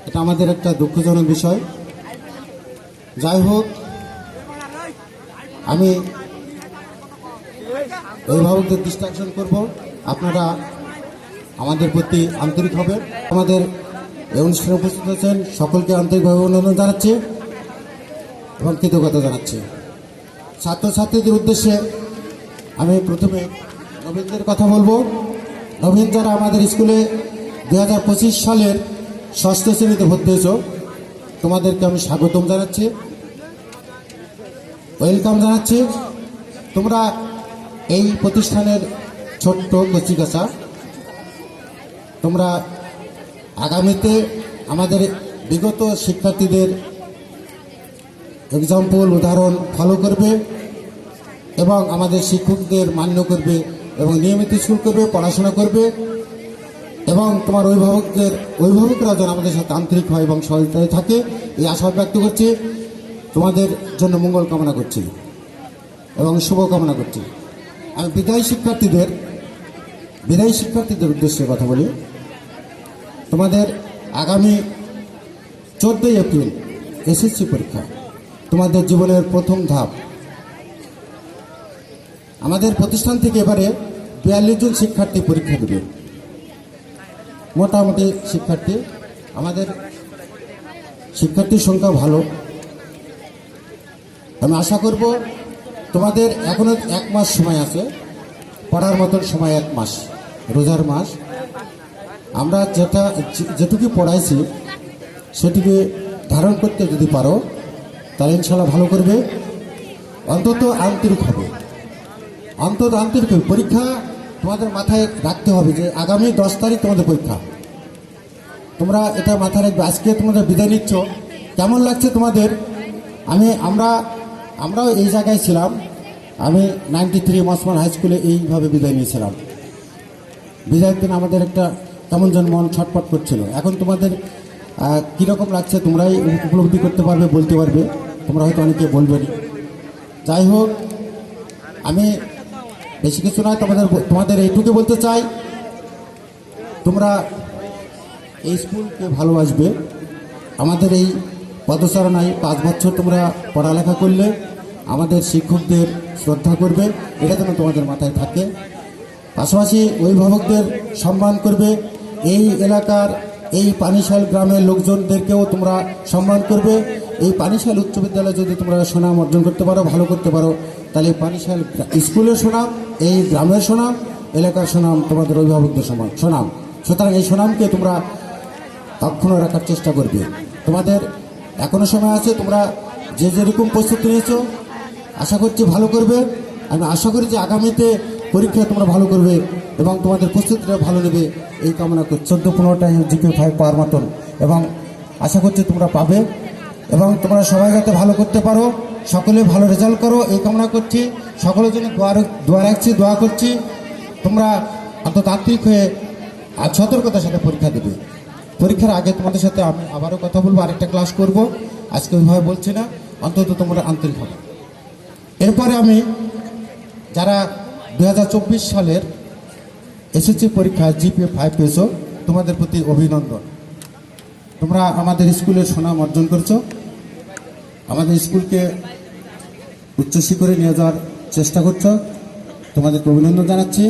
এটা আমাদের একটা দুঃখজনক বিষয়। যাই হোক, আমি অভিভাবকদের দৃষ্টি আকর্ষণ করব, আপনারা আমাদের প্রতি আন্তরিক হবেন। আমাদের এই অনুষ্ঠানে উপস্থিত আছেন সকলকে আন্তরিকভাবে অভিনন্দন জানাচ্ছি এবং কৃতজ্ঞতা জানাচ্ছি। ছাত্রছাত্রীদের উদ্দেশ্যে আমি প্রথমে নবীনদের কথা বলবো। নবীন যারা আমাদের স্কুলে 2025 সালের 6ষ্ঠ শ্রেণীতে ভর্তি হয়েছ, তোমাদেরকে আমি স্বাগতম জানাচ্ছি, ওয়েলকাম জানাচ্ছি। তোমরা এই প্রতিষ্ঠানের ছোট্ট কচিকাঁচা, তোমরা আগামীতে আমাদের বিগত শিক্ষার্থীদের এক্সাম্পল, উদাহরণ ফলো করবে এবং আমাদের শিক্ষকদের মান্য করবে এবং নিয়মিত স্কুল করবে, পড়াশোনা করবে এবং তোমার অভিভাবকরা যেন আমাদের সাথে আন্তরিক হয় এবং সহযোগিতায় থাকে, এই আশা ব্যক্ত করছি। তোমাদের জন্য মঙ্গল কামনা করছি এবং শুভ কামনা করছি। আমি বিদায়ী শিক্ষার্থীদের উদ্দেশ্যে কথা বলি। তোমাদের আগামী 14 এপ্রিল এসএসসি পরীক্ষা, তোমাদের জীবনের প্রথম ধাপ। আমাদের প্রতিষ্ঠান থেকে এবারে 42 জন শিক্ষার্থী পরীক্ষা দেবে, মোটামুটি শিক্ষার্থী। আমাদের শিক্ষার্থীর সংখ্যা ভালো। আমি আশা করব তোমাদের এখনো 1 মাস সময় আছে, পড়ার মতন সময় 1 মাস, রোজার মাস। আমরা যেটুকু পড়াইছি সেটিকে ধারণ করতে যদি পারো তাহলে ইনশাল্লাহ ভালো করবে। অন্তত আন্তরিক হবে, পরীক্ষা তোমাদের মাথায় রাখতে হবে যে আগামী 10 তারিখ তোমাদের পরীক্ষা। তোমরা এটা মাথায় রাখবে। আজকে তোমাদের বিদায় নিচ্ছ, কেমন লাগছে তোমাদের? আমরাও এই জায়গায় ছিলাম। আমি 93 মসমান হাই স্কুলে এইভাবে বিদায় নিয়েছিলাম। বিদায়ের দিন আমাদের একটা কেমন যেন মন ছটফট করছিল। এখন তোমাদের কীরকম লাগছে তোমরাই উপলব্ধি করতে পারবে, বলতে পারবে। তোমরা হয়তো অনেকে বলবেনি। যাই হোক, আমি বেশি কিছু নয়, তোমাদের এইটুকু বলতে চাই, তোমরা এই স্কুলকে ভালোবাসবে। আমাদের এই পদচারণায় 5 বছর তোমরা পড়ালেখা করলে, আমাদের শিক্ষকদের শ্রদ্ধা করবে, এটা যেন তোমাদের মাথায় থাকে। পাশাপাশি অভিভাবকদের সম্মান করবে। এই এলাকার এই পানিশাল গ্রামের লোকজনদেরকেও তোমরা সম্মান করবে। এই পানিশাল উচ্চ বিদ্যালয়ে যদি তোমরা সুনাম অর্জন করতে পারো, ভালো করতে পারো, তাহলে এই পানিশাল স্কুলের সুনাম, এই গ্রামের সুনাম, এলাকার সুনাম, তোমাদের অভিভাবকদের সুনাম। সুতরাং এই সুনামকে তোমরা অক্ষুণ্ণ রাখার চেষ্টা করবে। তোমাদের এখনো সময় আছে, তোমরা যে যেরকম প্রস্তুতি নিয়েছো আশা করছি ভালো করবে। আমি আশা করি যে আগামীতে পরীক্ষায় তোমরা ভালো করবে এবং তোমাদের প্রস্তুতিটা ভালো নেবে, এই কামনা করছি। 14-15টা GPA 5 পাওয়ার মতন, এবং আশা করছি তোমরা পাবে এবং তোমরা সবাই যাতে ভালো করতে পারো, সকলে ভালো রেজাল্ট করো, এই কামনা করছি। সকলের জন্য দোয়া রাখছি, দোয়া করছি। তোমরা আন্তর্জাতিক হয়ে আর সতর্কতার সাথে পরীক্ষা দেবে। পরীক্ষার আগে তোমাদের সাথে আমি আবারও কথা বলবো, আরেকটা ক্লাস করব, আজকে ওইভাবে বলছি না, অন্তত তোমরা আন্তরিক হবে। এরপরে আমি যারা 2024 সালের SSC পরীক্ষায় GPA 5 পেয়েছো, তোমাদের প্রতি অভিনন্দন। তোমরা আমাদের স্কুলের সুনাম অর্জন করছো, আমাদের স্কুলকে উচ্চশিখরে নিয়ে যাওয়ার চেষ্টা করছো, তোমাদেরকে অভিনন্দন জানাচ্ছি।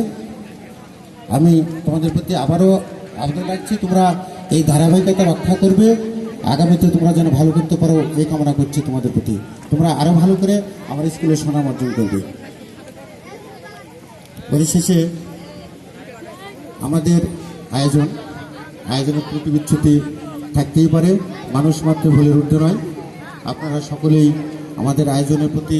আমি তোমাদের প্রতি আবারও আবেদন রাখছি, তোমরা এই ধারাবাহিকতা রক্ষা করবে, আগামীতে তোমরা যেন ভালো করতে পারো, এই কামনা করছি তোমাদের প্রতি। তোমরা আরও ভালো করে আমার স্কুলের সুনাম অর্জন করবে। পরিশেষে আমাদের আয়োজনের ত্রুটি বিচ্যুতি থাকতেই পারে, মানুষ মাত্র ভুলের ঊর্ধ্বে নয়। আপনারা সকলেই আমাদের আয়োজনের প্রতি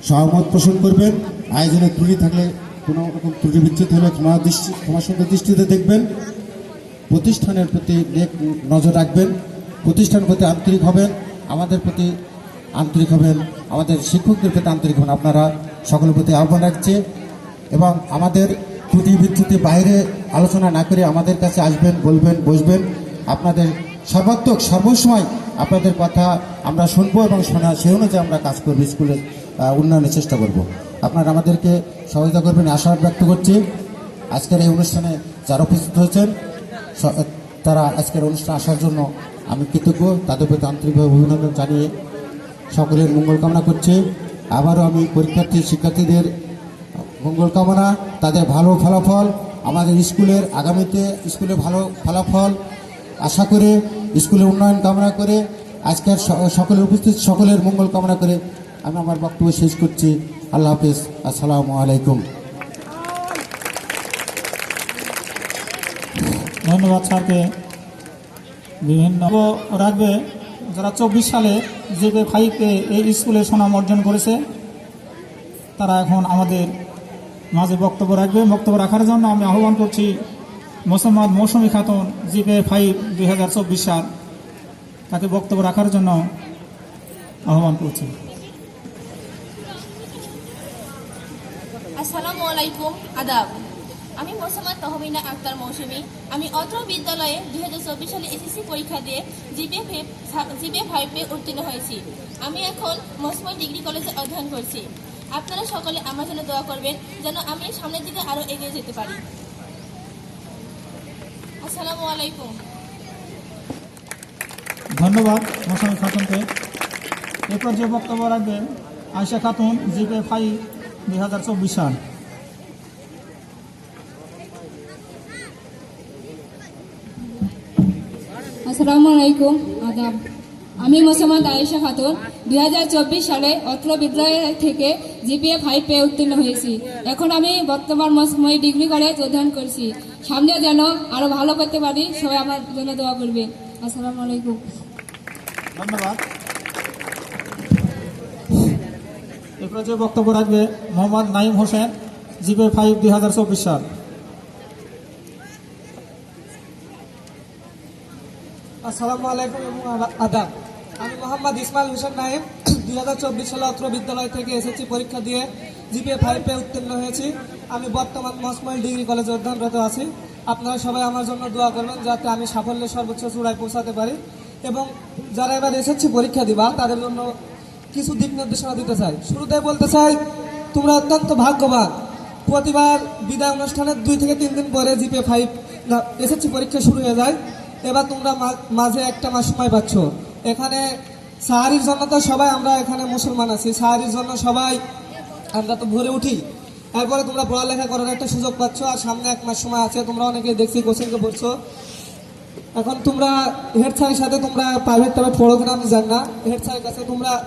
সহমত পোষণ করবেন। আয়োজনের ত্রুটি থাকলে, কোনো রকম ত্রুটি বিচ্যুতি হলে ক্ষমা সুন্দর দৃষ্টিতে দেখবেন। প্রতিষ্ঠানের প্রতি নজর রাখবেন, প্রতিষ্ঠানের প্রতি আন্তরিক হবেন, আমাদের প্রতি আন্তরিক হবেন, আমাদের শিক্ষকদের প্রতি আন্তরিক হবেন। আপনারা সকলের প্রতি আহ্বান রাখছে এবং আমাদের ত্রুটি বিচ্যুতি বাইরে আলোচনা না করে আমাদের কাছে আসবেন, বলবেন, বসবেন। আপনাদের সর্বাত্মক সর্বসময় আপনাদের কথা আমরা শুনবো এবং সেই অনুযায়ী আমরা কাজ করবো, স্কুলের উন্নয়নের চেষ্টা করব। আপনারা আমাদেরকে সহযোগিতা করবেন আশা ব্যক্ত করছি। আজকের এই অনুষ্ঠানে যারা উপস্থিত হয়েছেন, তারা আজকের অনুষ্ঠানে আসার জন্য আমি কৃতজ্ঞ, তাদের প্রতি আন্তরিকভাবে অভিনন্দন জানিয়ে সকলের মঙ্গল কামনা করছি। আবারও আমি শিক্ষার্থীদের মঙ্গল কামনা, তাদের ভালো ফলাফল, আমাদের স্কুলের আগামীতে স্কুলে ভালো ফলাফল আশা করে, স্কুলের উন্নয়ন কামনা করে, আজকের সকলের উপস্থিত সকলের মঙ্গল কামনা করে আমি আমার বক্তব্য শেষ করছি। আল্লাহ হাফিজ, আসসালামু আলাইকুম। ধন্যবাদ স্যারকে। বিভিন্ন রাখবে যারা 24 সালে GPA 5 এই স্কুলে সুনাম অর্জন করেছে, তারা এখন আমাদের মাঝে বক্তব্য রাখবে। বক্তব্য রাখার জন্য আমি আহ্বান করছি মোসাম্মদ মৌসুমী খাতুন, GPA 5 2024 সাল, তাকে বক্তব্য রাখার জন্য আহ্বান করছি। আসসালামু আলাইকুম, আদাব। আমি মোসাম্মদ তহমিনা আক্তার মৌসুমী। আমি অত্র বিদ্যালয়ে 2024 সালে SSC পরীক্ষা দিয়ে GPA 5 উত্তীর্ণ হয়েছি। আমি এখন মৌসুমী ডিগ্রি কলেজে অধ্যয়ন করছি। আপনারা সকলে আমার জন্য দোয়া করবেন যেন আমি সামনের দিকে আরও এগিয়ে যেতে পারি। আসসালামু আলাইকুম। ধন্যবাদ মৌসুমী খাতুনকে। এরপর যে বক্তব্য রাখবেন আয়েশা খাতুন, GPA 5 2024 সাল। আসসালামু আলাইকুম, আদাব। আমি মোসাম্মদ আয়েশা খাতুন 2024 সালে অত্র বিদ্যালয় থেকে GPA 5 উত্তীর্ণ হয়েছি। এখন আমি বর্তমান মৌসুমী ডিগ্রি কলেজ অধ্যয়ন করছি। সামনে যেন আরো ভালো করতে পারি, সবাই আমার জন্য দোয়া করবে। আসসালামু আলাইকুম। ধন্যবাদ। এরপর যে বক্তব্য রাখবে মোহাম্মদ নাইম হোসেন, GPA 5 2024 সাল। আসসালামু আলাইকুম এবং আদাব। আমি মোহাম্মদ ইসমাইল হোসেন নাইম 2024 সালে অত্র বিদ্যালয় থেকে SSC পরীক্ষা দিয়ে GPA 5 উত্তীর্ণ হয়েছি। আমি বর্তমান মৌসুমী ডিগ্রি কলেজে অধ্যয়নরত আছি। আপনারা সবাই আমার জন্য দোয়া করবেন যাতে আমি সাফল্যের সর্বোচ্চ চূড়ায় পৌঁছাতে পারি। এবং যারা এবার SSC পরীক্ষা দিবা তাদের জন্য কিছু দিক নির্দেশনা দিতে চাই। শুরুতে বলতে চাই, তোমরা অত্যন্ত ভাগ্যবান। প্রতিবার বিদায় অনুষ্ঠানের 2 থেকে 3 দিন পরে GPA 5 SSC পরীক্ষা শুরু হয়ে যায়। এবার তোমরা মাঝে একটা মাস সময় পাচ্ছ। এখানে সাহারির জন্য তো সবাই আমরা এখানে মুসলমান আছি, সাহারির জন্য সবাই আমরা তো ভোরে উঠি। এরপরে তোমরা পড়ালেখা করার একটা সুযোগ পাচ্ছ, আর সামনে 1 মাস সময় আছে। তোমরা অনেকে দেখছি কোচিংয়ে পড়ছো। এখন তোমরা হেড স্যারের সাথে তোমরা প্রাইভেট পড়ো কিনা আমি জানি না। হেড স্যারের কাছে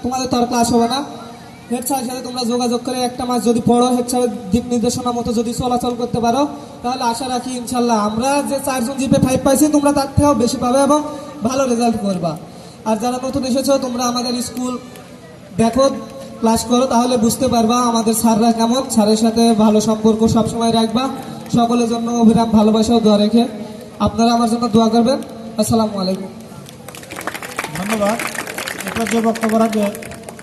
তোমাদের তো আর ক্লাস হবে না। হেড স্যারের সাথে তোমরা যোগাযোগ করে 1টা মাস যদি পড়ো, হেড স্যারের দিক নির্দেশনা মতো যদি চলাচল করতে পারো, তাহলে আশা রাখি ইনশাল্লাহ আমরা যে 4 জন জিপে 5 পাইছি তোমরা তার থেকেও বেশি পাবে এবং ভালো রেজাল্ট করবা। আর যারা নতুন এসেছো তোমরা আমাদের স্কুল দেখো, ক্লাস করো, তাহলে বুঝতে পারবা আমাদের স্যাররা কেমন। স্যারের সাথে ভালো সম্পর্ক সবসময় রাখবা। সকলের জন্য অবিরাম ভালোবাসা ও দোয়া রেখে আপনারা আমার জন্য দোয়া করবেন। আসসালামু আলাইকুম। ধন্যবাদ। এরপর যে বক্তব্য রাখবে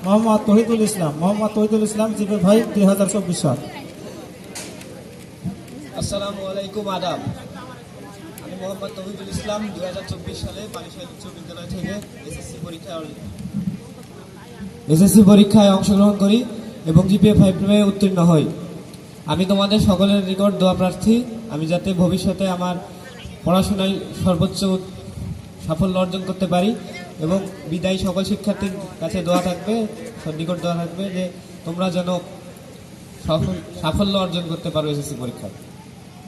মোহাম্মদ তহিদুল ইসলাম। মোহাম্মদ তহিদুল ইসলাম, জিপে ভাই 2024 সাল। আসসালামু আলাইকুম, আদাব। আমি মোহাম্মদ তহিদুল ইসলাম 2024 সালে পানিশালী উচ্চ বিদ্যালয় থেকে এসএসসি পরীক্ষায় অংশগ্রহণ করি এবং জিপিএ 5 উত্তীর্ণ হই। আমি তোমাদের সকলের নিকট দোয়া প্রার্থী, আমি যাতে ভবিষ্যতে আমার পড়াশোনায় সর্বোচ্চ সাফল্য অর্জন করতে পারি এবং বিদায়ী সকল শিক্ষার্থীর কাছে দোয়া থাকবে, নিকট দোয়া থাকবে যে তোমরা যেন সাফল্য অর্জন করতে পারো এসএসসি পরীক্ষায়।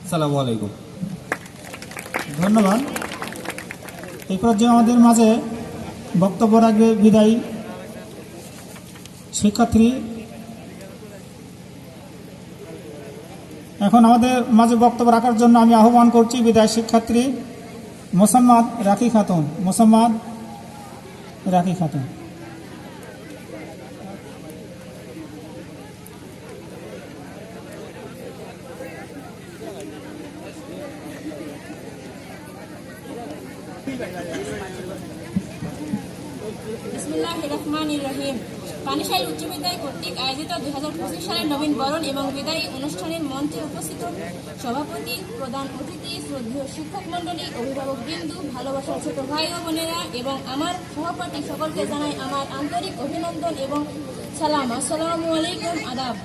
আসসালামু আলাইকুম। ধন্যবাদ। এরপর যে আমাদের মাঝে বক্তব্য রাখবে বিদায়ী শিক্ষার্থী। এখন আমাদের মাঝে বক্তব্য রাখার জন্য আমি আহ্বান করছি বিদায়ী শিক্ষার্থী মোসাম্মদ রাখি খাতুন। মোসাম্মদ রাখি খাতুন। বিসমিল্লাহির রহমানির রহিম। পানিশালী উচ্চ বিদ্যালয় কর্তৃক আয়োজিত 2025 সালের নবীন বরণ এবং বিদায়ী অনুষ্ঠানের মঞ্চে উপস্থিত সভাপতি, প্রধান অতিথি, শ্রদ্ধেয় শিক্ষক মণ্ডলী, অভিভাবক বিন্দু, ভালোবাসার ছোট ভাই ও বোনেরা এবং আমার সহপাঠী সকলকে জানাই আমার আন্তরিক অভিনন্দন এবং সালাম। আসসালামু আলাইকুম, আদাব।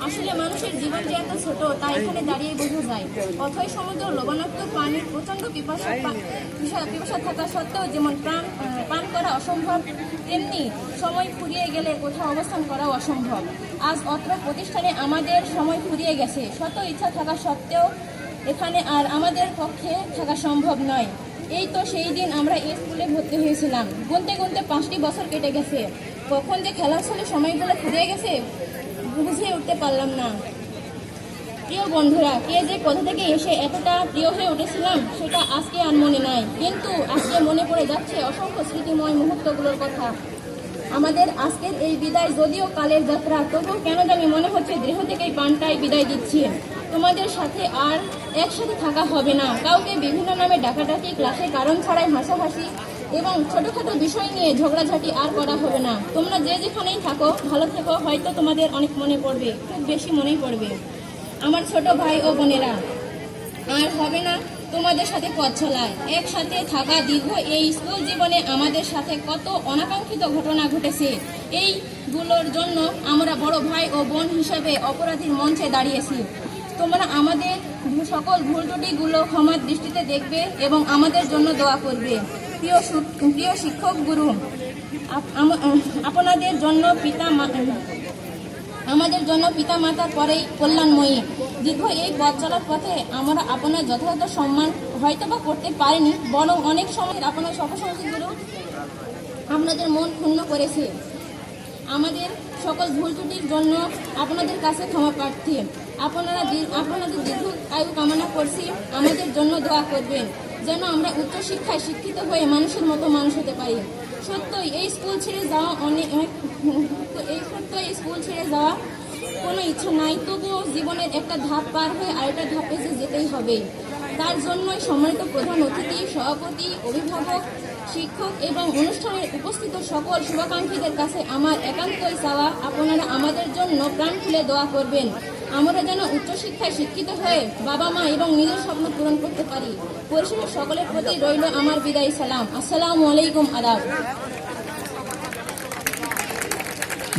আসলে মানুষের জীবন যে এত ছোট তা এখানে দাঁড়িয়ে বোঝা যায়। অথই সমুদ্র লবণাক্ত পানির প্রচণ্ড পিপাসা থাকা সত্ত্বেও যেমন পান করা অসম্ভব, তেমনি সময় ফুরিয়ে গেলে কোথাও অবস্থান করাও অসম্ভব। আজ অত্র প্রতিষ্ঠানে আমাদের সময় ফুরিয়ে গেছে। শত ইচ্ছা থাকা সত্ত্বেও এখানে আর আমাদের পক্ষে থাকা সম্ভব নয়। এই তো সেই দিন আমরা এই স্কুলে ভর্তি হয়েছিলাম। গুনতে গুনতে 5টি বছর কেটে গেছে। কখন যে খেলার ছলে সময়গুলো ফুরিয়ে গেছে বুঝে উঠতে পারলাম না। প্রিয় বন্ধুরা, কে যে কোথা থেকে এসে এতটা প্রিয় হয়ে উঠেছিলাম সেটা আজকে আর মনে নাই, কিন্তু আজকে মনে পড়ে যাচ্ছে অসংখ্য স্মৃতিময় মুহূর্তগুলোর কথা। আমাদের আজকের এই বিদায় যদিও কালের যাত্রা, তবুও কেন জানি মনে হচ্ছে দেহ থেকেই প্রাণটাই বিদায় দিচ্ছি। তোমাদের সাথে আর একসাথে থাকা হবে না। কাউকে বিভিন্ন নামে ডাকাডাকি, ক্লাসে কারণ ছাড়াই হাসাহাসি এবং ছোটখাটো বিষয় নিয়ে ঝগড়াঝাটি আর করা হবে না। তোমরা যে যেখানেই থাকো ভালো থেকো। হয়তো তোমাদের অনেক মনে পড়বে, খুব বেশি মনেই পড়বে আমার ছোট ভাই ও বোনেরা। আর হবে না তোমাদের সাথে পথ চলায়। একসাথে থাকা দীর্ঘ এই স্কুল জীবনে আমাদের সাথে কত অনাকাঙ্ক্ষিত ঘটনা ঘটেছে। এইগুলোর জন্য আমরা বড় ভাই ও বোন হিসেবে অপরাধীর মঞ্চে দাঁড়িয়েছি। তোমরা আমাদের সকল ভুল ত্রুটিগুলো ক্ষমার দৃষ্টিতে দেখবে এবং আমাদের জন্য দোয়া করবে। প্রিয় শিক্ষক গুরু, আপনাদের জন্য আমাদের জন্য পিতা মাতার পরেই কল্যাণময়ী। দীর্ঘ এই পথ চলার পথে আমরা আপনার যথাযথ সম্মান হয়তোবা করতে পারিনি, বরং অনেক সময় আপনার সহসংখ্যগুলো আপনাদের মন ক্ষুণ্ণ করেছে। আমাদের সকল ভুল ত্রুটির জন্য আপনাদের কাছে ক্ষমা প্রার্থী। আপনাদের দীর্ঘ আয়ু কামনা করছি। আমাদের জন্য দোয়া করবেন যেন আমরা উচ্চশিক্ষায় শিক্ষিত হয়ে মানুষের মতো মানুষ হতে পারি। সত্যই এই স্কুল ছেড়ে যাওয়া কোনো ইচ্ছা নাই, তবুও জীবনের একটা ধাপ পার হয়ে আরেকটা ধাপে যেতেই হবে। তার জন্যই সম্মানিত প্রধান অতিথি, সভাপতি, অভিভাবক, শিক্ষক এবং অনুষ্ঠানের উপস্থিত সকল শুভাকাঙ্ক্ষীদের কাছে আমার একান্তই চাওয়া, আপনারা আমাদের জন্য প্রাণ খুলে দোয়া করবেন। আমরা যেন উচ্চশিক্ষায় শিক্ষিত হয়ে বাবা মা এবং নিজের স্বপ্ন পূরণ করতে পারি। পরিশেষে সকলের প্রতি রইল আমার বিদায়ী সালাম। আসসালামু আলাইকুম, আদাব।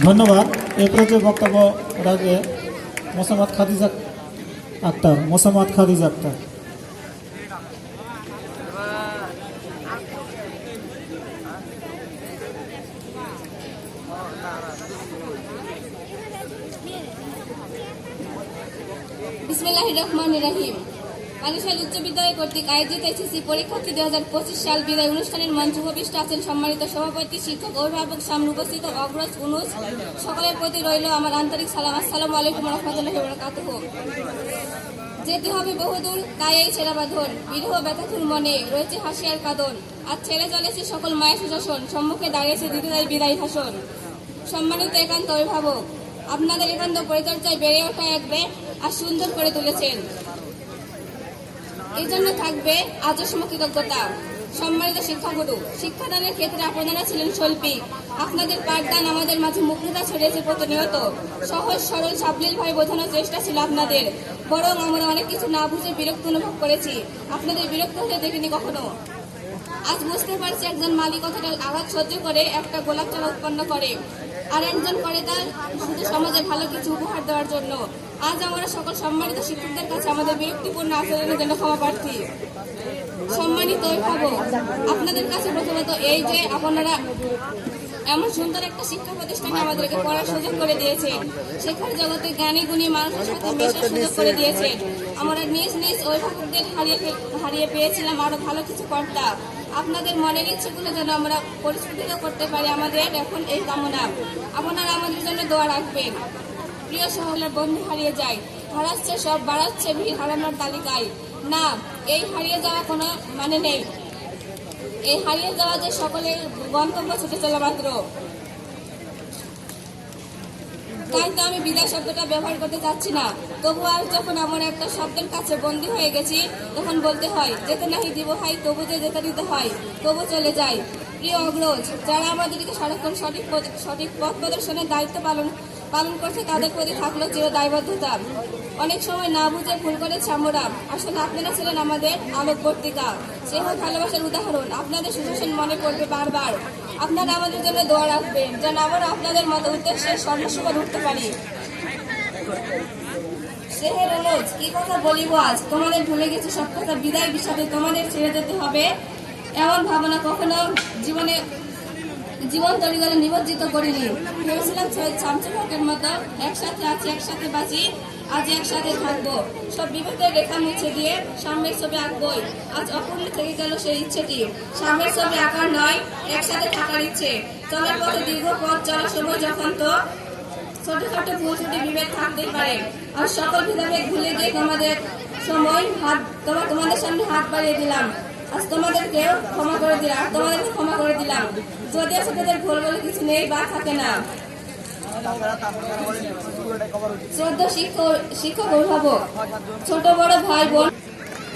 ধন্যবাদ। এরপরে যে বক্তব্য রাখবে মোসাম্মদ খাদিজা আক্তার। মোসাম্মদ খাদিজা আক্তার। বিসমিল্লাহির রহমানির রহিম। পানিশাল উচ্চ বিদ্যালয় কর্তৃক আয়োজিত এসএসসি পরীক্ষার্থী 2025 সাল বিদায় অনুষ্ঠানের মঞ্চ উপবিষ্ট আছেন সম্মানিত সভাপতি, শিক্ষক, অভিভাবক, সামনে উপস্থিত অগ্রজ, অনুজ সকলের প্রতি রইল আমার আন্তরিক সালাম। আসসালামু আলাইকুম রহমতুল্লাহি ওয়া বারাকাতুহু। যেতে হবে বহুদূর, তাই এই ছেঁড়া বাঁধন, বিরহ ব্যথাতুর মনে রয়েছে হাসি আর কাঁদন। আজ ছেড়ে চলেছে সকল মায়ের সুশাসন, সম্মুখে দাঁড়িয়েছে দ্বিতীয় বিদায় ভাষণ। সম্মানিত একান্ত অভিভাবক, আপনাদের একান্ত পরিচর্যায় বেড়ে ওঠা এক বে আর সুন্দর করে তুলেছেন, এই জন্য থাকবে আজস্ম কৃতজ্ঞতা। সম্মানিত শিক্ষাগুরু, শিক্ষাদানের ক্ষেত্রে আপনারা ছিলেন শৈল্পিক। আপনাদের পাঠদান আমাদের মাঝে মুগ্ধতা ছড়িয়েছে প্রতিনিয়ত। সহজ সরল সাবলীলভাবে বোঝানোর চেষ্টা ছিল আপনাদের, বরং আমরা অনেক কিছু না বুঝে বিরক্ত অনুভব করেছি। আপনাদের বিরক্ত হতে দেখিনি কখনো। আজ বুঝতে পারছি একজন মালি কথাটা আঘাত সহ্য করে একটা গোলাপ চারা উৎপন্ন করে, আর একজন করে তার শুধু সমাজে ভালো কিছু উপহার দেওয়ার জন্য। আজ আমরা সকল সম্মানিত শিক্ষকদের কাছে আমাদের বিরক্তিপূর্ণ আচরণের জন্য ক্ষমা প্রার্থী। সম্মানিত অভিভাবক, আপনাদের কাছে প্রথমত এই যে আপনারা এমন সুন্দর একটা শিক্ষা প্রতিষ্ঠানে আমাদেরকে পড়ার সুযোগ করে দিয়েছেন, শেখার জগতে জ্ঞানী গুণী মানুষের সাথে মেশার সুযোগ করে দিয়েছেন। আমরা নিজ নিজ অভিভাবকদের হারিয়ে পেয়েছিলাম আরো ভালো কিছু কর্তা। আপনাদের মনের ইচ্ছেগুলো যেন আমরা পরিস্ফুটিত করতে পারি, আমাদের এখন এই কামনা। আপনারা আমাদের জন্য দোয়া রাখবেন। প্রিয় সহলার বন্ধু হারিয়ে যায়, হারাচ্ছে সব, বাড়াচ্ছে ভিড় হারানোর তালিকায়। না, এই হারিয়ে যাওয়া কোনো মানে নেই। এই হারিয়ে যাওয়া যে সকলের গন্তব্য ছুটে চলা মাত্র। তাই তো আমি বিদায় শব্দটা ব্যবহার করতে চাচ্ছি না। তবু আজ যখন আমরা একটা শব্দের কাছে বন্দী হয়ে গেছি, তখন বলতে হয় যেতে নাহি দিব হাই, তবু যে যেতে দিতে হয়, তবু চলে যায়। প্রিয় অগ্রজ, যারা আমাদেরকে সারাক্ষণ সঠিক পথ প্রদর্শনের দায়িত্ব পালন করছে, তাদের প্রতি থাকলো চির দায়বদ্ধতা। অনেক সময় না বুঝে ভুল করেছে আমরা। আসলে আপনারা ছিলেন আমাদের আলোকবর্তিকা, স্নেহ ভালোবাসার উদাহরণ। আপনাদের সুশাসন মনে পড়বে বারবার। আপনারা আমাদের জন্য দোয়া রাখবেন যেন আমরা আপনাদের মতো উদ্দেশ্যে স্বর্ণসুমন উঠতে পারি। স্নেহের অনুজ, কি কথা বলিব আজ, তোমাদের ভুলে গেছে সব কথা। বিদায় বিষাদে তোমাদের ছেড়ে যেতে হবে এমন ভাবনা কখনো জীবন তরিগলে নিমজ্জিত করিনি। ভেবেছিলাম শামসুল হকের মতো একসাথে আছি, একসাথে বাঁচি, আজ একসাথে থাকবো। সব বিভেদের রেখা মুছে দিয়ে সামনের ছবি আঁকবই। আজ অপূর্ণ থেকে গেল সেই ইচ্ছেটি। সামনের ছবি আঁকার নয়, একসাথে থাকার ইচ্ছে। চলার পথে দীর্ঘ পথ চলার সময় যখন তো ছোটখাটো ভুল ত্রুটি বিভেদ থাকতেই পারে, আর সকল ভেদাভেদ ভুলে গিয়ে তোমাদের সামনে হাত বাড়িয়ে দিলাম। আজ তোমাদেরকেও ক্ষমা করে দিলাম, তোমাদেরকে ক্ষমা করে দিলাম। যদিও ছোটদের ভুল বলে কিছু নেই বা থাকে না। শ্রদ্ধা শিক্ষক, অভিভাবক, ছোট বড় ভাই বোন,